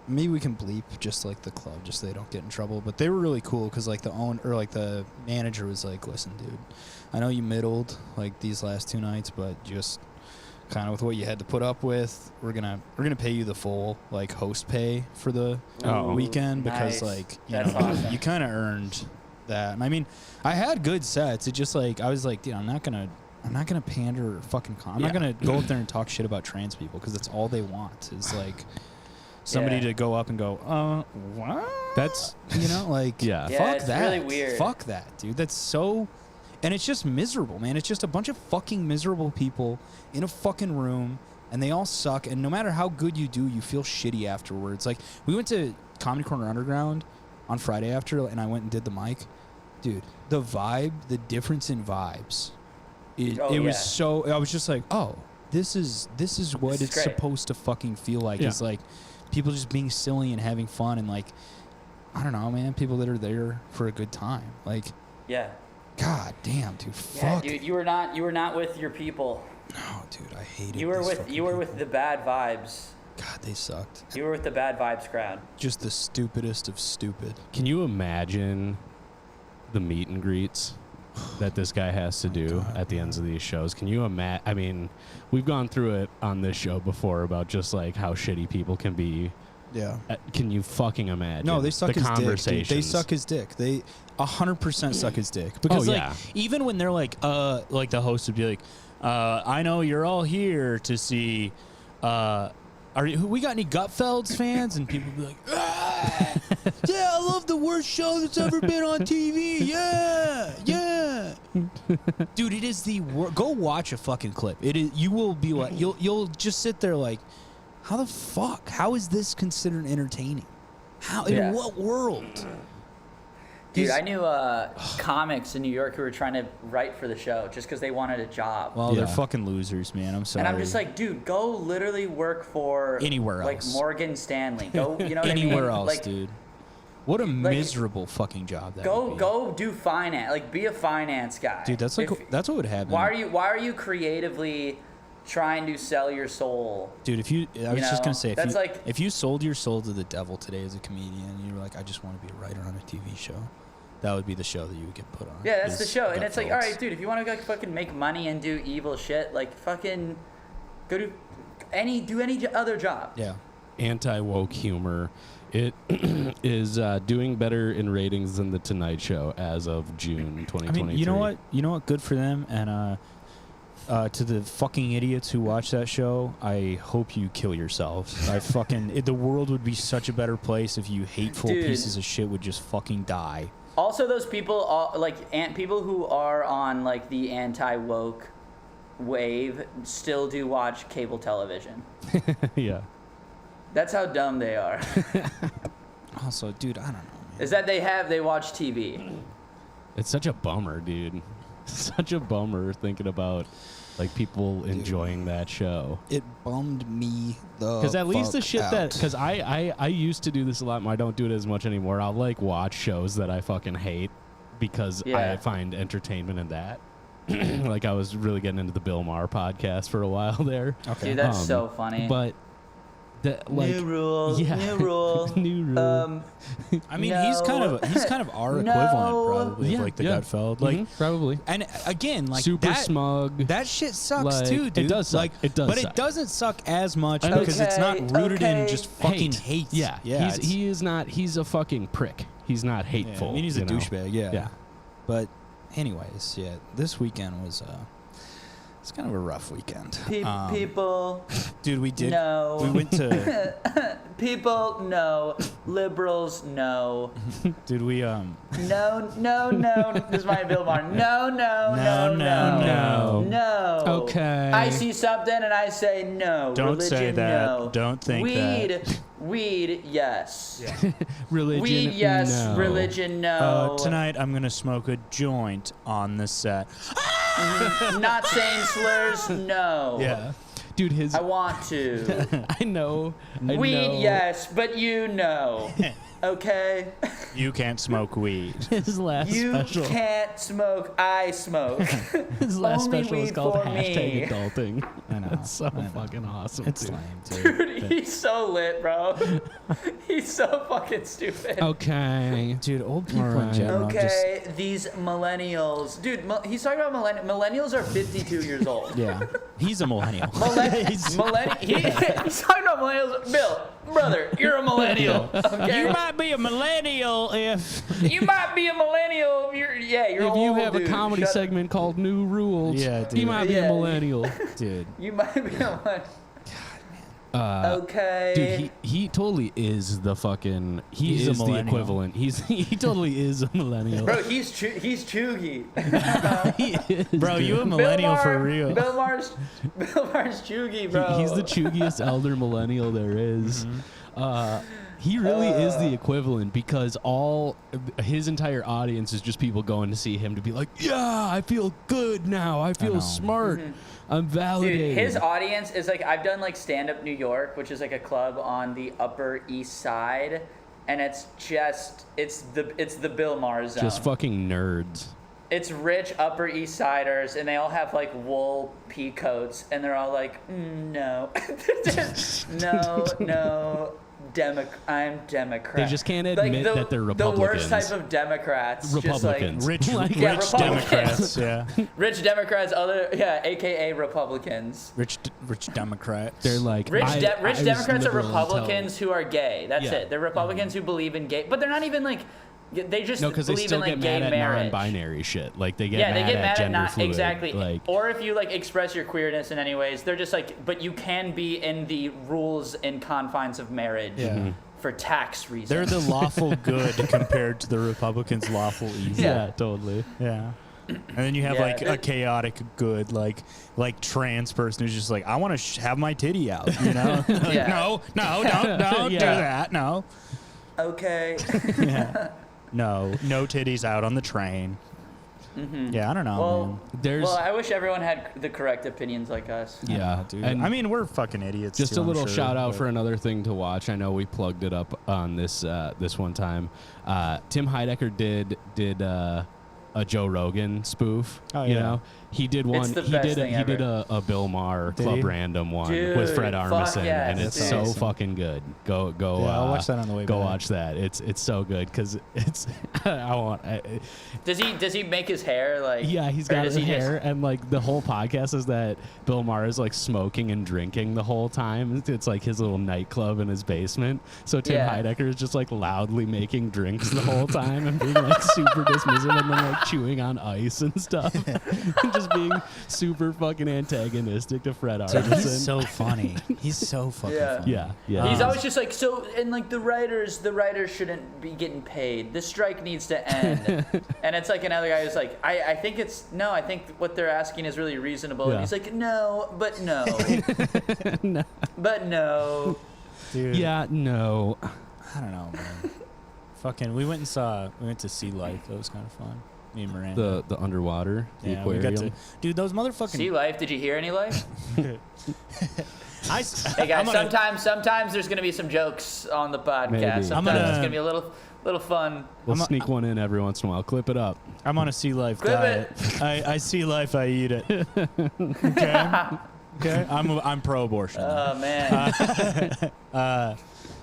maybe we can bleep just like the club just so they don't get in trouble, but they were really cool because like the manager was like, listen, dude, I know you middled like these last 2 nights, but just kind of with what you had to put up with, we're gonna pay you the full like host pay for the weekend, because like awesome. you kind of earned that. And I mean, I had good sets. It just like I was like, dude, I'm not gonna pander or fucking I'm not gonna go up there and talk shit about trans people, because that's all they want is like somebody to go up and go, what? that's like, fuck it's that. really weird. Fuck that, dude. That's so, and it's just miserable, man. It's just a bunch of fucking miserable people in a fucking room, and they all suck. And no matter how good you do, you feel shitty afterwards. Like we went to Comedy Corner Underground on Friday after, and I went and did the mic, dude. The difference in vibes. It was so. I was just like, oh, this is what it's great. supposed to fucking feel like. Yeah. It's like people just being silly and having fun, and like, I don't know, man. People that are there for a good time. Like, God damn, dude. Fuck. Yeah, dude, you were not with your people. No, dude, I hated. You were with the bad vibes. God, they sucked. You were with the bad vibes crowd. Just the stupidest of stupid. Can you imagine the meet and greets that this guy has to do at the ends of these shows? Can you imagine? I mean, we've gone through it on this show before about just like how shitty people can be. Yeah. Can you fucking imagine? No, they suck the his dick. Dude. conversations? They suck his dick. They 100% suck his dick. Because like even when they're like the host would be like, I know you're all here to see we got any Gutfelds fans? And people would be like, yeah, I love the worst show that's ever been on TV. Yeah. Dude, it is the worst. Go watch a fucking clip. It is. You will be like, you'll just sit there like, how the fuck? How is this considered entertaining? How in what world? Dude, I knew comics in New York who were trying to write for the show just because they wanted a job. Well, they're fucking losers, man. I'm sorry. And I'm just like, dude, go literally work for anywhere like else. Morgan Stanley. Go, you know what anywhere I mean? else, like, dude. What a miserable fucking job that would be. Go do finance. Like, be a finance guy. Dude, that's like that's what would happen. Why are you creatively trying to sell your soul? Dude, I was just gonna say, if you sold your soul to the devil today as a comedian, and you were like, I just want to be a writer on a TV show, that would be the show that you would get put on. Yeah, that's the show. And it's like, all right, dude, if you want to like fucking make money and do evil shit, like fucking go do any other job. Yeah. Anti-woke humor It is doing better in ratings than The Tonight Show as of June 2023. I mean, you know what? Good for them. And to the fucking idiots who watch that show, I hope you kill yourselves. The world would be such a better place if you hateful pieces of shit would just fucking die. Also, those people, people who are on like the anti-woke wave still do watch cable television. Yeah. That's how dumb they are. Also, dude, I don't know. Man. Is that they watch TV. It's such a bummer, dude. Such a bummer thinking about like people enjoying that show. It bummed me the because at least the shit out. because I used to do this a lot. I don't do it as much anymore. I'll like watch shows that I fucking hate because I find entertainment in that. Like I was really getting into the Bill Maher podcast for a while there. Okay, dude, that's so funny. But new rule, new rule, new rule. I mean, he's kind of our equivalent, probably, like the Gutfeld, like probably. And again, like super smug. That shit sucks like, too, dude. It does suck. Like, it does, but suck. It doesn't suck as much because it's not rooted in just fucking hate. Yeah, he is not. He's a fucking prick. He's not hateful. I mean, he's a douchebag. Yeah. But anyways, this weekend was it's kind of a rough weekend. People, dude, we did. No. We went to. People, no. Liberals, no. Dude, we No. This is my Bill Maher. No. Okay. I see something and I say no. Don't Religion, say that. No. Don't think that. Weed, yes. Yeah. Religion, weed, yes. no. Religion, no. Tonight I'm gonna smoke a joint on the set. Not saying slurs, no. Yeah. Dude, I want to. I know. Weed, yes, but you know. Okay? You can't smoke weed. His last special. You can't smoke, I smoke. His last Only special is weed called for me. #adulting. I know. It's so fucking awesome. It's dude. lame, dude. Dude, he's so lit, bro. He's so fucking stupid. Okay. Dude, old people in Right. general Okay, these millennials. Dude, he's talking about millennials are 52 years old. Yeah. He's a millennial. He's talking about millennials. Bill, brother, you're a millennial. Okay? You might be a millennial if... You might be a millennial if you're if old, you have dude. a comedy segment called New Rules, Yeah, dude. he might be a millennial. Dude. You might be a millennial. Okay. Dude, he totally is the fucking. He is the equivalent. He totally is a millennial. Bro, he's chuggy. He is, Bro, dude. you a millennial for real. Bill Maher's chuggy, bro. He's the chuggiest elder millennial there is. He really is the equivalent because all his entire audience is just people going to see him to be like, yeah, I feel good now. I feel smart. I'm validated. Dude, his audience is like, I've done like Stand Up New York, which is like a club on the Upper East Side, and it's the Bill Maher zone. Just fucking nerds. It's rich Upper East Siders, and they all have like wool pea coats, and they're all like, no, no. I'm Democrat. They just can't admit that they're Republicans. The worst type of Democrats. Republicans. Just like, rich Democrats. Yeah. Rich Democrats, AKA Republicans. Rich Democrats. They're like Rich Democrats are liberal Republicans who are gay. That's Yeah. it. They're Republicans who believe in gay, but they're not even like. They just because they believe still in like get gay mad at marriage. non-binary shit. Like they get They get mad at gender not fluid. exactly. Like, or if you like express your queerness in any ways, they're just like, but you can be in the rules and confines of marriage. Yeah. For tax reasons. They're the lawful good compared to the Republicans' lawful evil. yeah, totally. Yeah. And then you have like a chaotic good, like trans person who's just like, I want to have my titty out, you know? Like, no, don't do that. No. Okay. Yeah. No titties out on the train. Mm-hmm. Yeah, I don't know, man. Well, I wish everyone had the correct opinions like us. Yeah, dude. And I mean, we're fucking idiots. Just too, a little I'm sure, shout out for another thing to watch. I know we plugged it up on this one time. Tim Heidecker did a Joe Rogan spoof. Oh, you yeah. know, he did one. It's the He best did. thing He did ever. a Bill Maher Did Club he? Random one Dude, with Fred fuck Armisen, yes, and it's dude. so Awesome. fucking good. Go. Yeah, I'll watch that on the way Go back. watch that. It's so good because it's. Does he make his hair like? Yeah, he's or got does his he just- hair, and like the whole podcast is that Bill Maher is like smoking and drinking the whole time. It's like his little nightclub in his basement. So Tim Yeah. Heidecker is just like loudly making drinks the whole time and being like super dismissive and then like chewing on ice and stuff, and just being super fucking antagonistic to Fred Dude, Armisen. he's so funny. He's so fucking Yeah. funny. Yeah. He's always just like, so, and like the writers shouldn't be getting paid. The strike needs to end. And it's like another guy who's like, I think what they're asking is really reasonable. Yeah. And he's like, no, but no. But no. Dude, Yeah, no. I don't know, man. Fucking, we went to Sea Life. That was kind of fun. Me and Miranda. The underwater, the yeah, we aquarium. got to, dude, those motherfucking. See life? Did you hear any life? Hey Hey guys, sometimes there's gonna be some jokes on the podcast. Maybe. Sometimes it's gonna- gonna be a little fun. We'll sneak one in every once in a while. Clip it up. I'm on a Sea Life Clip diet. I see life, I eat it. Okay. Okay. I'm pro-abortion. Oh man.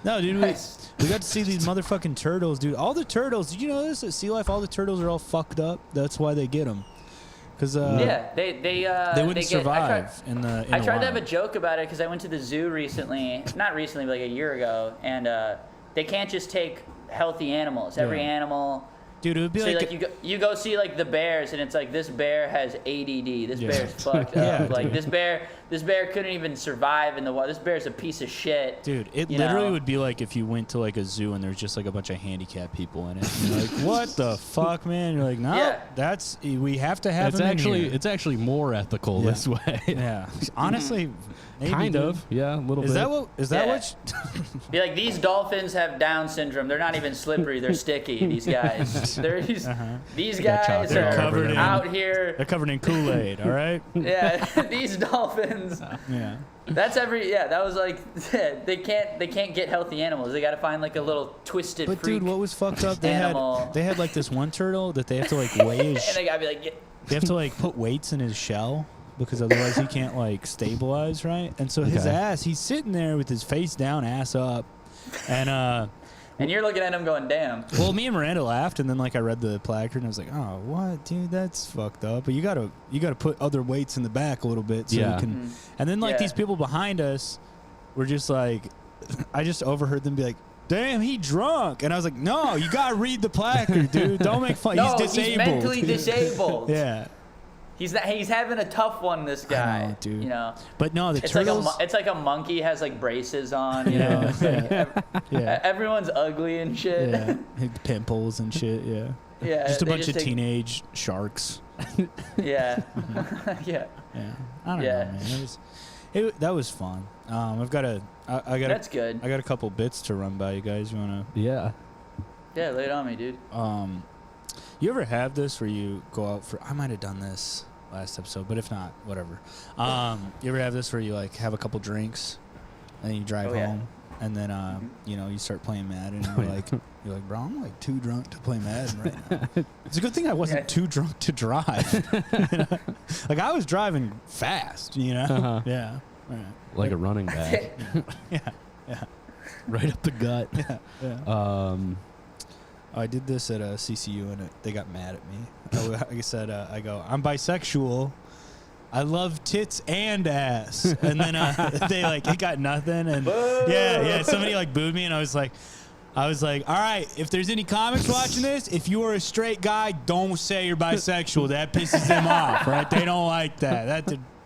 No, dude, Nice. we got to see these motherfucking turtles, dude. All the turtles. Did you know this at Sea Life? All the turtles are all fucked up. That's why they get them. Cause Yeah, they wouldn't get, survive in the. I tried to have a joke about it because I went to the zoo recently. Not recently, but like a year ago, and they can't just take healthy animals. Every Yeah. animal. Dude, it would be So like. like you go see like the bears, and it's like this bear has ADD. This Yeah. bear's fucked Yeah, up. Like dude. this bear couldn't even survive in the water. This bear's a piece of shit. Dude, it you literally know? would be like if you went to like a zoo and there's just like a bunch of handicapped people in it. And you're like, what the fuck, man? You're like, no, Yeah. we have to have It's them in actually here. it's actually more ethical Yeah. this way. Yeah, honestly, maybe, Kind dude. of. Yeah, a little Is bit. that what? Is that Yeah. what? Be like, these dolphins have Down syndrome. They're not even slippery. They're sticky. These guys. These Got guys chocolate are covered in- out here. They're covered in Kool-Aid. All right. Yeah, these dolphins. Yeah. That's that was like they can't get healthy animals. They got to find like a little twisted But freak. dude, what was fucked up? They animal. had like this one turtle that they have to like weigh his. And they gotta be like, They have to like put weights in his shell because otherwise he can't like stabilize, right? And so his Okay. ass, he's sitting there with his face down, ass up, and and you're looking at him going, damn. well, me and Miranda laughed, and then like I read the placard and I was like, oh, what, dude, that's fucked up. But you gotta put other weights in the back a little bit so Yeah. you can. And then like Yeah. these people behind us were just like, I just overheard them be like, damn, he drunk. And I was like, no, you gotta read the placard, dude. Don't make fun. No, he's disabled. he's mentally disabled. Yeah. He's having a tough one. This guy, know, dude. You know, But no, the it's turtles. like a monkey has like braces on. You know, Yeah, It's like yeah. everyone's ugly and shit. Yeah, pimples and shit. Yeah, Yeah, just a they bunch of take- teenage sharks. Yeah, yeah. Yeah, I don't Yeah. know, man. That was fun. I've got I got That's good. I got a couple bits to run by you guys. You wanna? Yeah. Yeah, lay it on me, dude. You ever have this where you go out for? I might have done this last episode, but if not, whatever. You ever have this where you like have a couple drinks, and then you drive Oh, yeah. home, and then you know, you start playing Madden, and you're like, bro, I'm like too drunk to play Madden right now. It's a good thing I wasn't Yeah. too drunk to drive. You know? Like I was driving fast, you know. Uh-huh. Yeah. Like a running back. Yeah. Right up the gut. Yeah. I did this at CCU, and they got mad at me. I said, I go, I'm bisexual. I love tits and ass. And then they like, it got nothing. And yeah, somebody like booed me, and I was like, all right, if there's any comics watching this, if you are a straight guy, don't say you're bisexual. That pisses them off, right? They don't like that.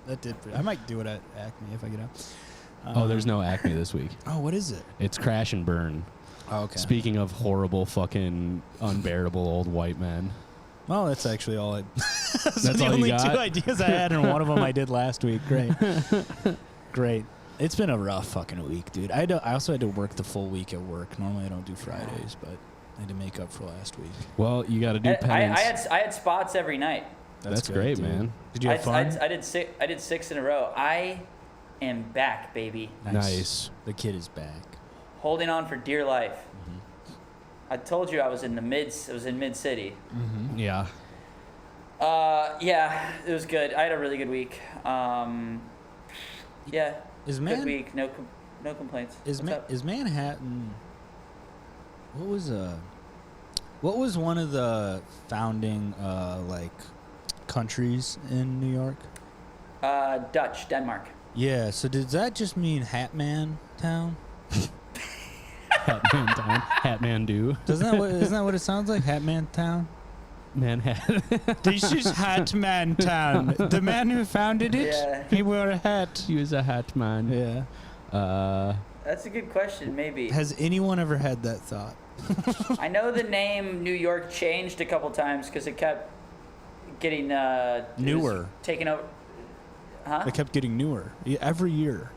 That did. I might do it at Acme if I get out. There's no Acme this week. Oh, what is it? It's Crash and Burn. Oh, okay. Speaking of horrible, fucking unbearable old white men. Well, that's actually all I. That's That's the all you only got? 2 ideas I had, and one of them I did last week. Great. It's been a rough fucking week, dude. I also had to work the full week at work. Normally I don't do Fridays, but I had to make up for last week. Well, you got to do penance. I had spots every night. That's good, great, dude. man. Did you have fun? I did 6 in a row. I am back, baby. Nice. The kid is back. Holding on for dear life. I told you I was in mid city. Yeah. Yeah, it was good. I had a really good week. Yeah, good week. No complaints. Is Manhattan? What was one of the founding countries in New York? Dutch, Denmark. Yeah. So does that just mean Hatman Town? Hatman Town. Hatmandu. Isn't that what it sounds like? Hatman Town. Manhattan. This is Hatman Town. The man who founded it, he wore a hat. He was a hat man. Yeah. That's a good question. Maybe. Has anyone ever had that thought? I know the name New York changed a couple times because it kept getting newer. Taken over. Huh? It kept getting newer every year.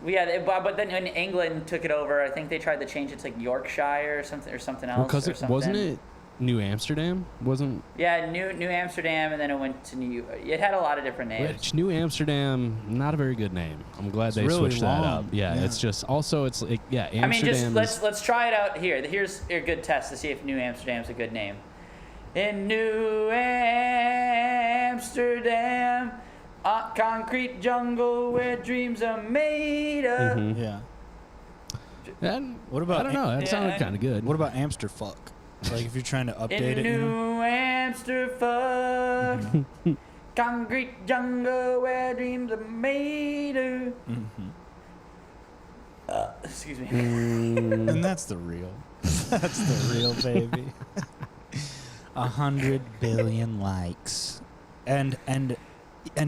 Yeah, but then when England took it over, I think they tried to change it to like Yorkshire or something else. Because wasn't it New Amsterdam? Yeah, New Amsterdam, and then it went to New. It had a lot of different names. Which New Amsterdam, not a very good name. I'm glad they really switched long. that up. Yeah, it's just also it's like Amsterdam. I mean, just let's try it out here. Here's a good test to see if New Amsterdam's a good name. In New Amsterdam, a concrete jungle where dreams are made of. Mm-hmm. Yeah. And what about? I don't know. That sounded kind of good. What about Amsterfuck? Like if you're trying to update in it. New Amsterfuck, concrete jungle where dreams are made of. Excuse me. And that's the real. That's the real baby. 100 billion likes, and an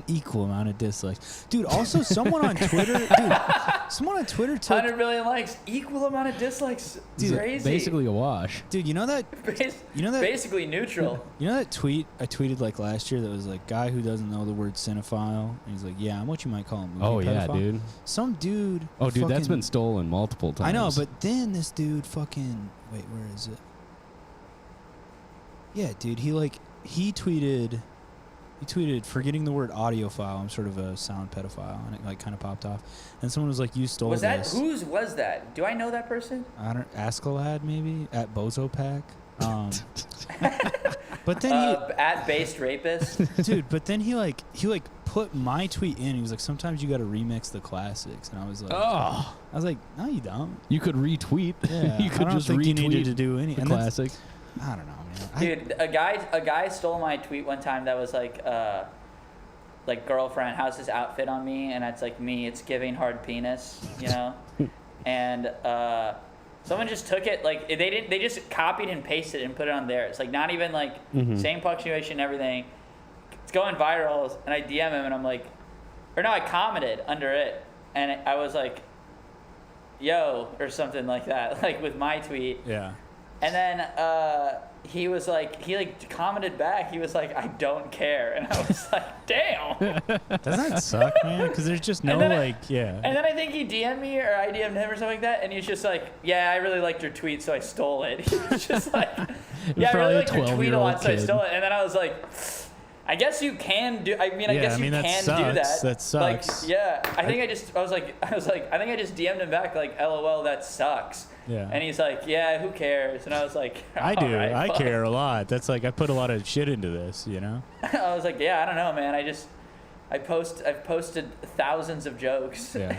equal amount of dislikes, dude. Also, someone on Twitter took 100 million likes, equal amount of dislikes. Dude, crazy. basically a wash. Dude, you know that basically neutral. You know that tweet I tweeted like last year that was like guy who doesn't know the word cinephile, and he's like, yeah, I'm what you might call a movie pedophile. Yeah, dude. Some dude. Oh, dude, that's been stolen multiple times. I know, but then this dude fucking wait, where is it? Yeah, dude, he tweeted forgetting the word audiophile. I'm sort of a sound pedophile, and it like kind of popped off. And someone was like, "You stole this." Whose was that? Do I know that person? I don't. Askalad maybe at Bozopack. But then at based rapist, dude. But then he put my tweet in. He was like, "Sometimes you got to remix the classics," and I was like, "Oh." I was like, "No, you don't. You could retweet. Yeah, you could just retweet. You needed to retweet do any the classic." I don't know, man. Dude, a guy stole my tweet one time that was like girlfriend, how's this outfit on me? And it's like me, it's giving hard penis, you know? And someone just took it, like they just copied and pasted it and put it on theirs. Like not even like same punctuation and everything. It's going viral, and I DM him and I'm like, I commented under it, and I was like, yo, or something like that, like with my tweet. Yeah. And then he was like, commented back. He was like, I don't care. And I was like, damn. Doesn't that suck, man? Because there's just no yeah. And then I think he DM'd me or I DM'd him or something like that. And he's just like, yeah, I really liked your tweet, so I stole it. He was just like, yeah, I really liked your tweet a lot, so I stole it. And then I was like, I guess you can do. I guess you can do that. That sucks. Like, yeah. I think I just DM'd him back like, LOL, that sucks. Yeah. And he's like, yeah, who cares? And I was like, I do. Right, I care a lot. That's like I put a lot of shit into this, you know. I was like, yeah, I don't know, man. I've posted thousands of jokes. Yeah.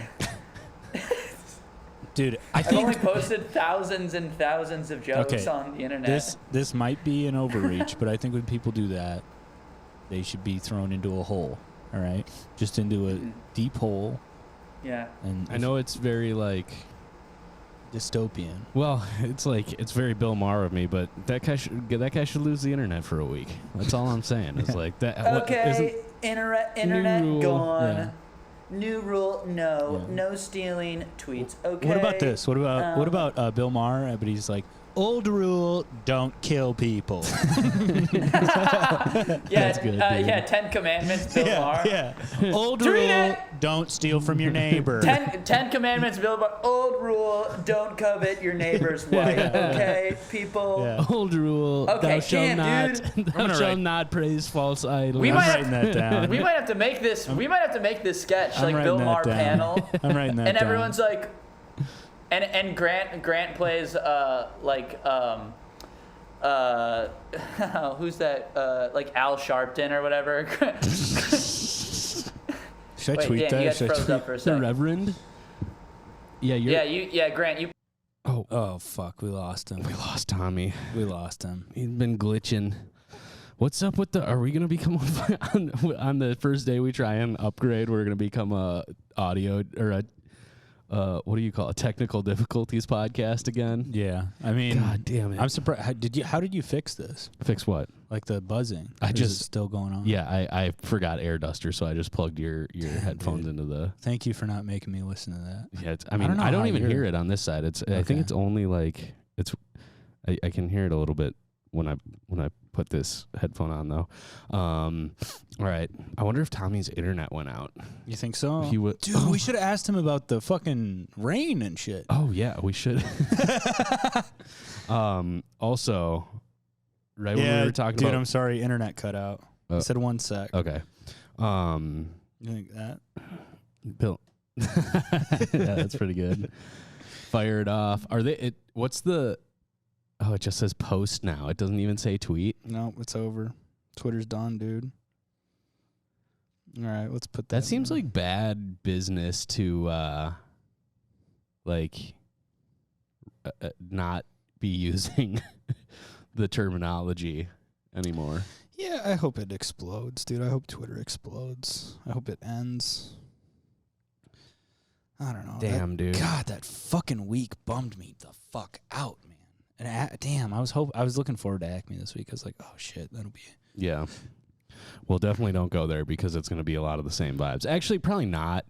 Dude, I've only posted thousands and thousands of jokes on the internet. This might be an overreach, but I think when people do that, they should be thrown into a hole. All right, just into a deep hole. Yeah. And I know it's very like dystopian. Well, it's very Bill Maher of me, but that guy should lose the internet for a week. That's all I'm saying. It's like that. Okay, internet gone. Yeah. New rule: no stealing tweets. Okay. What about this? What about Bill Maher? But he's like, old rule: don't kill people. That's good, 10 Commandments, Bill Maher. Yeah. Old rule: don't steal from your neighbor. 10 Commandments, Bill Maher. Old rule: don't covet your neighbor's wife. Okay, people. Yeah. Old rule: okay, thou shalt not praise false idols. I'm writing that down. We might have to make this. We might have to make this sketch like Bill Maher panel. I'm writing that down. And everyone's like. And Grant plays who's that? Like Al Sharpton or whatever. Should I tweet Dan, that? you guys Should I froze tweet up for a The second. Reverend? Yeah, Grant, you. Oh fuck, we lost him. We lost Tommy. We lost him. He's been glitching. What's up with are we going to become, on the first day we try and upgrade, we're going to become a audio, or a, what do you call it, technical difficulties podcast again? Yeah, I mean, God damn it. I'm surprised. How did you fix this? Fix what? Like the buzzing? I Or is just- it still going on. Yeah, I forgot Air Duster, so I just plugged your headphones dude. into the. Thank you for not making me listen to that. Yeah, I don't know I don't how even you're- hear it on this side. I think Okay. it's only like I can hear it a little bit when I put this headphone on though. All right, I wonder if Tommy's internet went out. You think so? He would. Dude, we should have asked him about the fucking rain and shit. Oh yeah, we should. Also, right when we were talking dude, about. I'm sorry, internet cut out. I said 1 sec. Okay. You think that? Bill. Yeah, that's pretty good. Fire it off. Are they? What's the? Oh, it just says post now. It doesn't even say tweet. No, it's over. Twitter's done, dude. All right, let's put that. That seems like bad business to, not be using the terminology anymore. Yeah, I hope it explodes, dude. I hope Twitter explodes. I hope it ends. I don't know. Damn, dude. God, that fucking week bummed me the fuck out, man. And damn, I was looking forward to Acme this week. I was like, oh shit, that'll be. Yeah. Well, definitely don't go there because it's going to be a lot of the same vibes. Actually, probably not,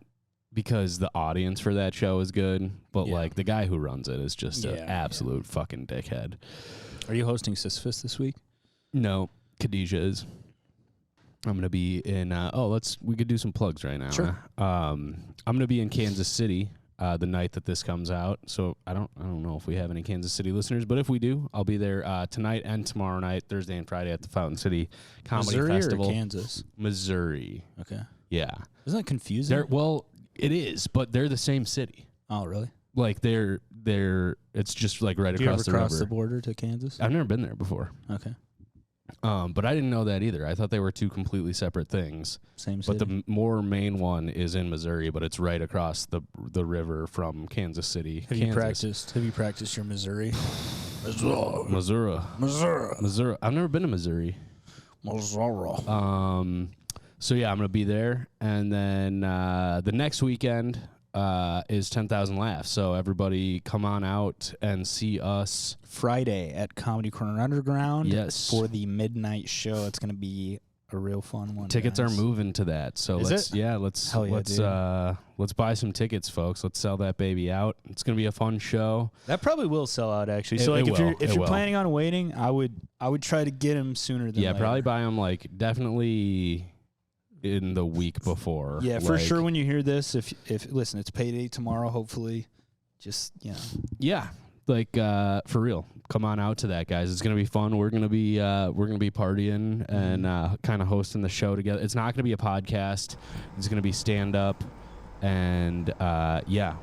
because the audience for that show is good, but like the guy who runs it is just an absolute fucking dickhead. Are you hosting Sisyphus this week? No, Khadijah is. I'm going to be in we could do some plugs right now. Sure. Huh? I'm going to be in Kansas City the night that this comes out. So I don't know if we have any Kansas City listeners, but if we do, I'll be there tonight and tomorrow night, Thursday and Friday at the Fountain City Comedy Missouri Festival. Or Kansas? Missouri. Okay. Yeah. Isn't that confusing? It is, but they're the same city. Oh, really? Like they're it's just like right Do you across ever the cross river. the border to Kansas? I've never been there before. Okay. But I didn't know that either. I thought they were two completely separate things. Same city. But the more main one is in Missouri, but it's right across the river from Kansas City. Have you practiced your Missouri? Missouri. I've never been to Missouri. So yeah, I'm gonna be there, and then the next weekend is 10,000 Laughs. So everybody, come on out and see us Friday at Comedy Corner Underground. Yes. For the midnight show. It's going to be a real fun one. Tickets guys. are moving to that, so Is let's it? Hell yeah, let's buy some tickets, folks. Let's sell that baby out. It's gonna be a fun show. That probably will sell out actually. So It like will. if It you're will. planning on waiting, I would try to get them sooner than later. Probably buy them like definitely in the week before. Yeah, for like- sure. When you hear this, if listen, it's payday tomorrow. Hopefully, just Yeah, like for real. Come on out to that, guys. It's gonna be fun. We're gonna be partying and kind of hosting the show together. It's not gonna be a podcast. It's gonna be stand up, and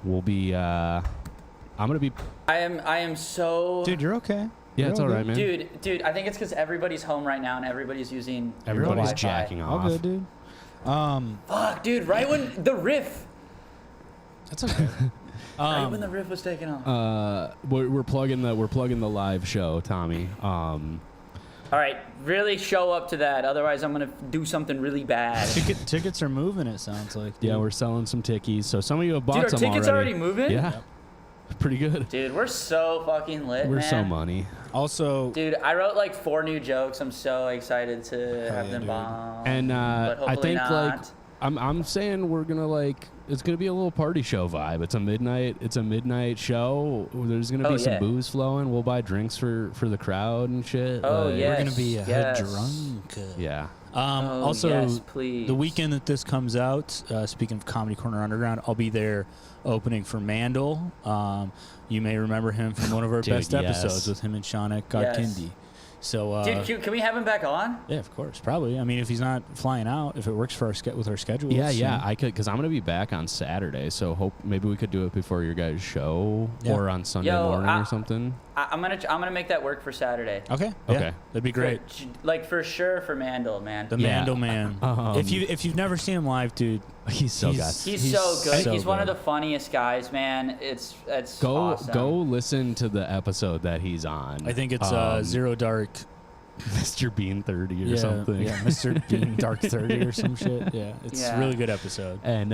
we'll be. I'm gonna be. I am so. dude, you're okay. Yeah, it's all right, man. Dude, I think it's because everybody's home right now and every's using Everybody's Wi-Fi. jacking All off. good, dude. Fuck, dude! Right when the riff, That's okay. right when the riff was taken off. We're plugging the live show, Tommy. All right, really show up to that. Otherwise, I'm gonna do something really bad. Tickets are moving. It sounds like. Dude. Yeah, we're selling some tickies. So some of you have bought Dude, our some tickets already moving? Yeah, pretty good. Dude, we're so fucking lit, We're man. so money. Also, Dude, I wrote like 4 new jokes. I'm so excited to have them dude. bomb. And but I hopefully think not. like I'm saying we're gonna it's gonna be a little party show vibe. It's a midnight show. There's gonna be some booze flowing. We'll buy drinks for the crowd and shit. Oh, like, yeah. we're gonna be Yes. Yeah. Yes, please. the weekend that this comes out, speaking of Comedy Corner Underground, I'll be there opening for Mandel. You may remember him from one of our Dude, best yes. episodes with him and Shauna Godkindi. So, dude, can we have him back on? Yeah, of course, probably. I mean, if he's not flying out, if it works for with our schedule. Yeah, I could, because I'm gonna be back on Saturday. So maybe we could do it before your guys' show or on Sunday morning or something. I'm gonna make that work for Saturday. Okay. That'd be great. For sure for Mandel, man. The Mandel man. If you've never seen him live, dude, he's so good. He's one of the funniest guys, man. It's awesome. Go listen to the episode that he's on. I think it's Zero Dark. Mr. Bean 30 or something. Yeah, Mr. Bean Dark 30 or some shit. Yeah, it's a really good episode. And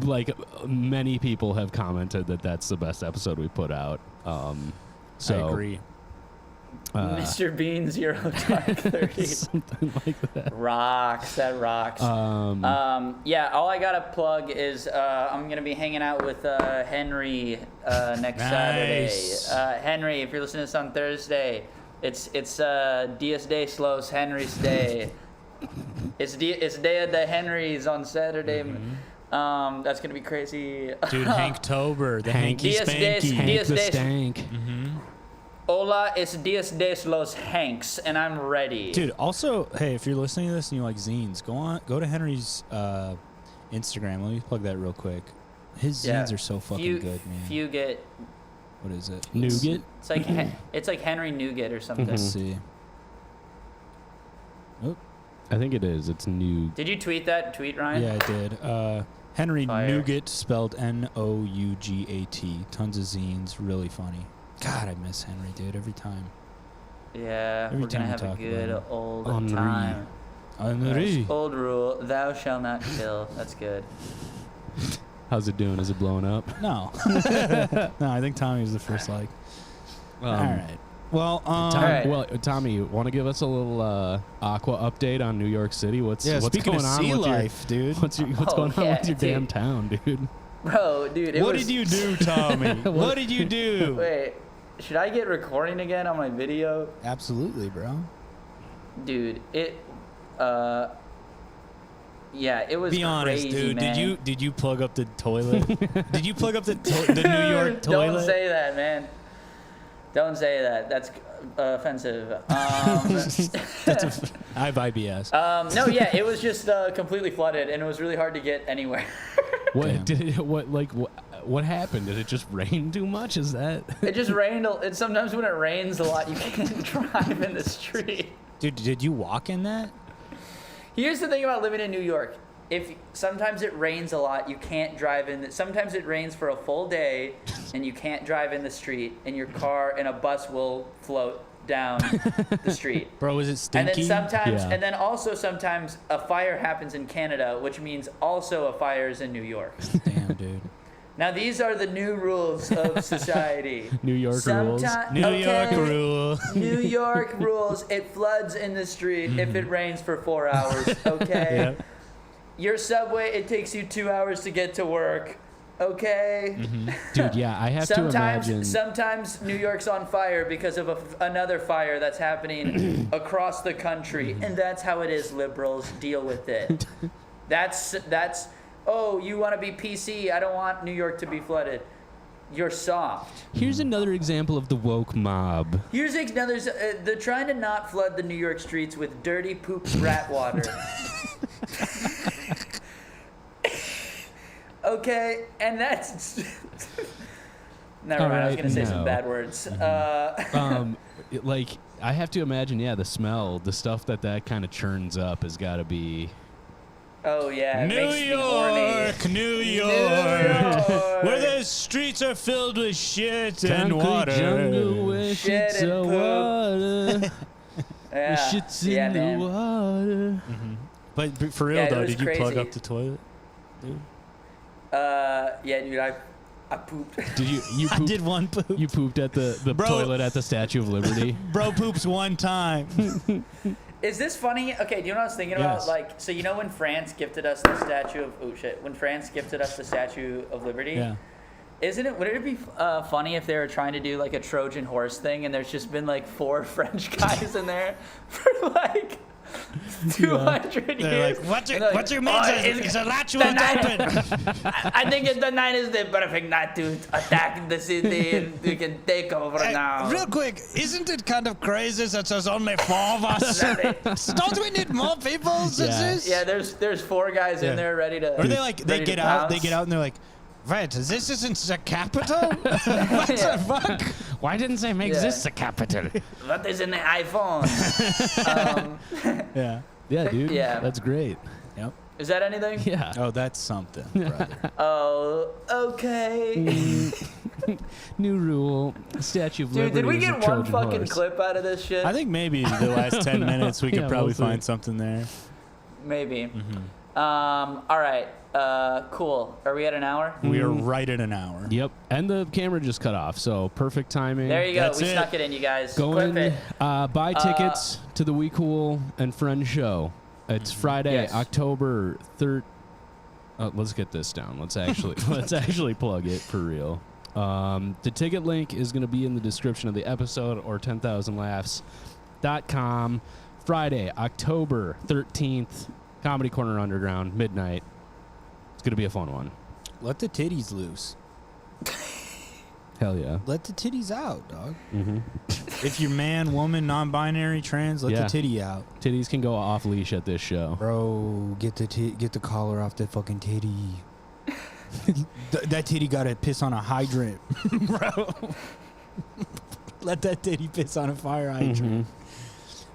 like many people have commented that that's the best episode we put out. So I agree. Mr. Bean Zero Dark 30. Something like that. Rocks. That rocks. Yeah, all I got to plug is I'm going to be hanging out with Henry next Saturday. Henry, if you're listening to this on Thursday, it's Dias de los Henrys Day. It's Day of the Henrys on Saturday. Mm-hmm. That's going to be crazy. Dude, Hanktober. The Hanky Spanky. Hank the Stank. Mm-hmm. Hola, it's Dias de los Hanks, and I'm ready. Dude, also, hey, if you're listening to this and you like zines, go to Henry's Instagram. Let me plug that real quick. His zines are so fucking good, man. Fugit. What is it? Nougat? It's like Henry Nougat or something. Let's see. Oh. I think it is. It's new. Did you tweet that? Ryan? Yeah, I did. Henry Fire. Nougat, spelled Nougat. Tons of zines. Really funny. God, I miss Henry, dude, every time. Yeah, Every we're going to time we have a talk good about old Henri. time. Henry. Old rule, thou shalt not kill. That's good. How's it doing? Is it blowing up? No. No, I think Tommy was the first like. All right. Well, Tommy, want to give us a little Aqua update on New York City? What's speaking going of on sea with life, dude? What's going on with your damn town, dude? Bro, dude, What did you do, Tommy? What did you do? Wait, should I get recording again on my video? Absolutely, bro. Dude, it was Be honest, crazy, dude. man. Did you plug up the toilet? Did you plug up the New York toilet? Don't say that, man. Don't say that. That's offensive. I have IBS. No, yeah, it was just completely flooded, and it was really hard to get anywhere. What happened? Did it just rain too much? Is that? It just rained. And sometimes when it rains a lot, you can't drive in the street. Dude, did you walk in that? Here's the thing about living in New York. If sometimes it rains a lot, you can't drive in. Sometimes it rains for a full day, and you can't drive in the street, and your car and a bus will float down the street. Bro, is it stinky? And then also sometimes a fire happens in Canada, which means also a fire is in New York. Damn, dude. Now these are the new rules of society. New York rules. New York rules. It floods in the street if it rains for 4 hours. Okay. Yep. Your subway, it takes you 2 hours to get to work. Okay. Dude, yeah, I have to imagine. Sometimes New York's on fire because of another fire that's happening across the country, and that's how it is. Liberals, deal with it. That's. Oh, you want to be PC? I don't want New York to be flooded. You're soft. Here's another example of the woke mob. Here's another. They're trying to not flood the New York streets with dirty poop rat water. Okay, and that's. Never mind. I was gonna say some bad words. Like I have to imagine, the smell, the stuff that kind of churns up has got to be. Oh yeah, New York, where the streets are filled with shit and water. Jungle where shit and poop. Water. Yeah, shit's in the water. But for real though, did you plug crazy. up the toilet, dude? Yeah, dude, I pooped. Did you I pooped, did one poop. You pooped at the toilet at the Statue of Liberty? Bro poops one time. Is this funny? Okay, do you know what I was thinking about? Like, so you know when France gifted us the statue of when France gifted us the Statue of Liberty? Yeah. Would it be funny if they were trying to do like a Trojan horse thing and there's just been like 4 French guys in there for like 200 years. Like, what's your message? It's a latch open. I think the night is the perfect night to attack the city, and we can take over now. Real quick, isn't it kind of crazy that there's only 4 of us? Don't we need more people since this? Yeah, there's 4 guys in there ready to. Or they get out and they're like, right, this isn't the capital? What the fuck? Why didn't they make this the capital? What is in the iPhone? Yeah, dude. Yeah. That's great. Yep. Is that anything? Yeah. Oh, that's something, brother. Oh, okay. New rule. Statue of Dude, Liberty. did we is a get one Trojan fucking horse. clip out of this shit? I think maybe the last 10 minutes we could probably we'll see. find something there. Maybe. All right. Cool. Are we at an hour? We are right at an hour. Yep. And the camera just cut off, so perfect timing. There you go. That's We it. snuck it in, you guys. Go Clip in, it. buy tickets to the We Cool and Friends show. It's Friday, Yes. October 3rd. Let's get this down. Let's actually plug it for real. The ticket link is going to be in the description of the episode or 10,000laughs.com. Friday, October 13th, Comedy Corner Underground, midnight. It's going to be a fun one. Let the titties loose. Hell yeah. Let the titties out, dog. Mm-hmm. If you're man, woman, non-binary, trans, let the titty out. Titties can go off leash at this show. Bro, get the collar off that fucking titty. That titty got to piss on a hydrant, bro. Let that titty piss on a fire hydrant. Mm-hmm.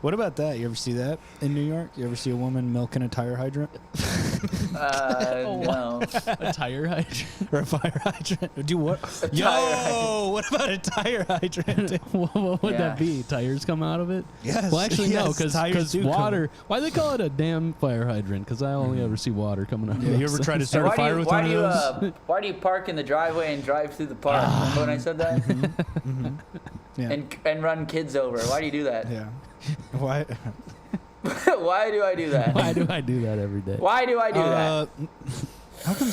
What about that? You ever see that in New York? You ever see a woman milking a tire hydrant? No. A tire hydrant? Or a fire hydrant? Do what? What about a tire hydrant? What would that be? Tires come out of it? Yes. Well, actually, no, yes, tires because do come water. Why they call it a damn fire hydrant? Because I only ever see water coming out of it. Yeah, you ever try to start a fire with one of those? Why do you park in the driveway and drive through the park? Remember when I said that? Yeah. And run kids over. Why do you do that? Yeah. Why? Why do I do that? Why do I do that every day? Why do I do that? How come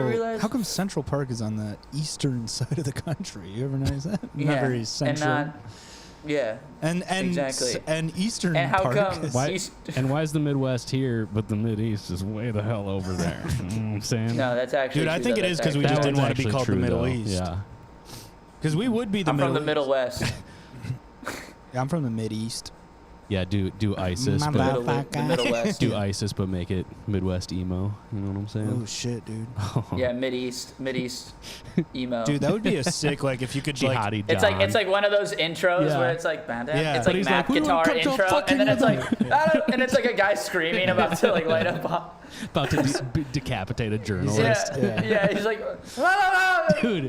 realize- How come Central Park is on the eastern side of the country? You ever notice that? Yeah, Not very central. And exactly. And Eastern And how Park. come? is- Why, and why is the Midwest here, but the Mideast is way the hell over there? You know what I'm saying? No, that's actually. Dude, I true, think though. it is That's 'cause we actually- just didn't want to be That's called the actually true, Middle though. East. Yeah. Because we would be the I'm Middle from the Middle East. West. Yeah, I'm from the Mid East. Yeah, do ISIS, My but bad. The Middle West. do ISIS, but make it Midwest emo. You know what I'm saying? Oh shit, dude. Yeah, Mid East emo. Dude, that would be a sick like if you could like. Jihadi It's like one of those intros Yeah. where it's like Yeah. it's But like he's math like, "We wanna guitar come to a intro, fucking and then it's like and it's like a guy screaming about to like light up. about to decapitate a journalist. Yeah, he's like, Dude,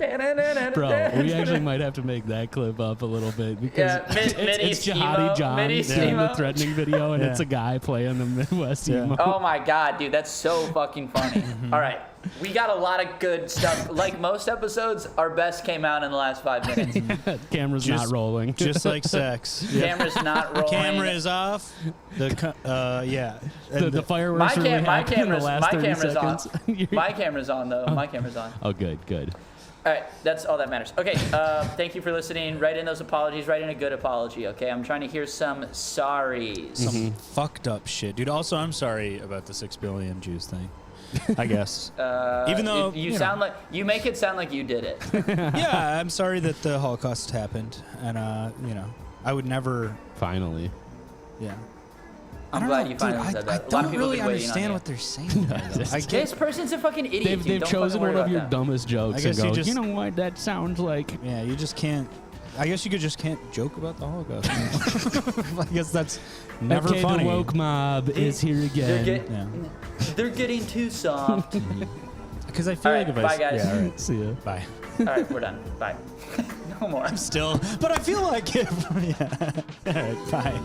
bro, we actually might have to make that clip up a little bit because it's Mid-East Jihadi emo, John Mid-East in the emo. threatening video, and Yeah. it's a guy playing the Midwest emo. Oh my god, dude, that's so fucking funny. All right, we got a lot of good stuff. Like most episodes, our best came out in the last 5 minutes. Camera's Just- not rolling. Just like sex. Camera's not rolling. Camera is off. Yeah. And the fireworks My really my happened in the camera's last my 30 camera's on. seconds. My camera's on though. My camera's on. Oh, good. All right, that's all that matters. Okay, thank you for listening. Write in those apologies. Write in a good apology. Okay, I'm trying to hear some sorries. some fucked up shit, dude. Also, I'm sorry about the 6 billion Jews thing. I guess. Even though you sound like you make it sound like you did it. yeah, I'm sorry that the Holocaust happened, and I would never. Finally. Yeah. I'm glad you finally said that. I A lot of don't people really have been waiting on understand you. what they're saying. Though. I This guess. person's a fucking idiot. dude. They've Don't chosen fucking worry one of about your that. dumbest jokes I and guess go, you just- you know what that sounds like? Yeah, you just can't. I guess you just can't joke about the Holocaust. I guess that's never okay, funny. the woke mob is here again. They're getting too soft. Because I feel All like right, if bye I guys. Yeah, all right. See ya. Bye. All right, we're done. Bye. No more. Still, but I feel like if yeah. All right, bye.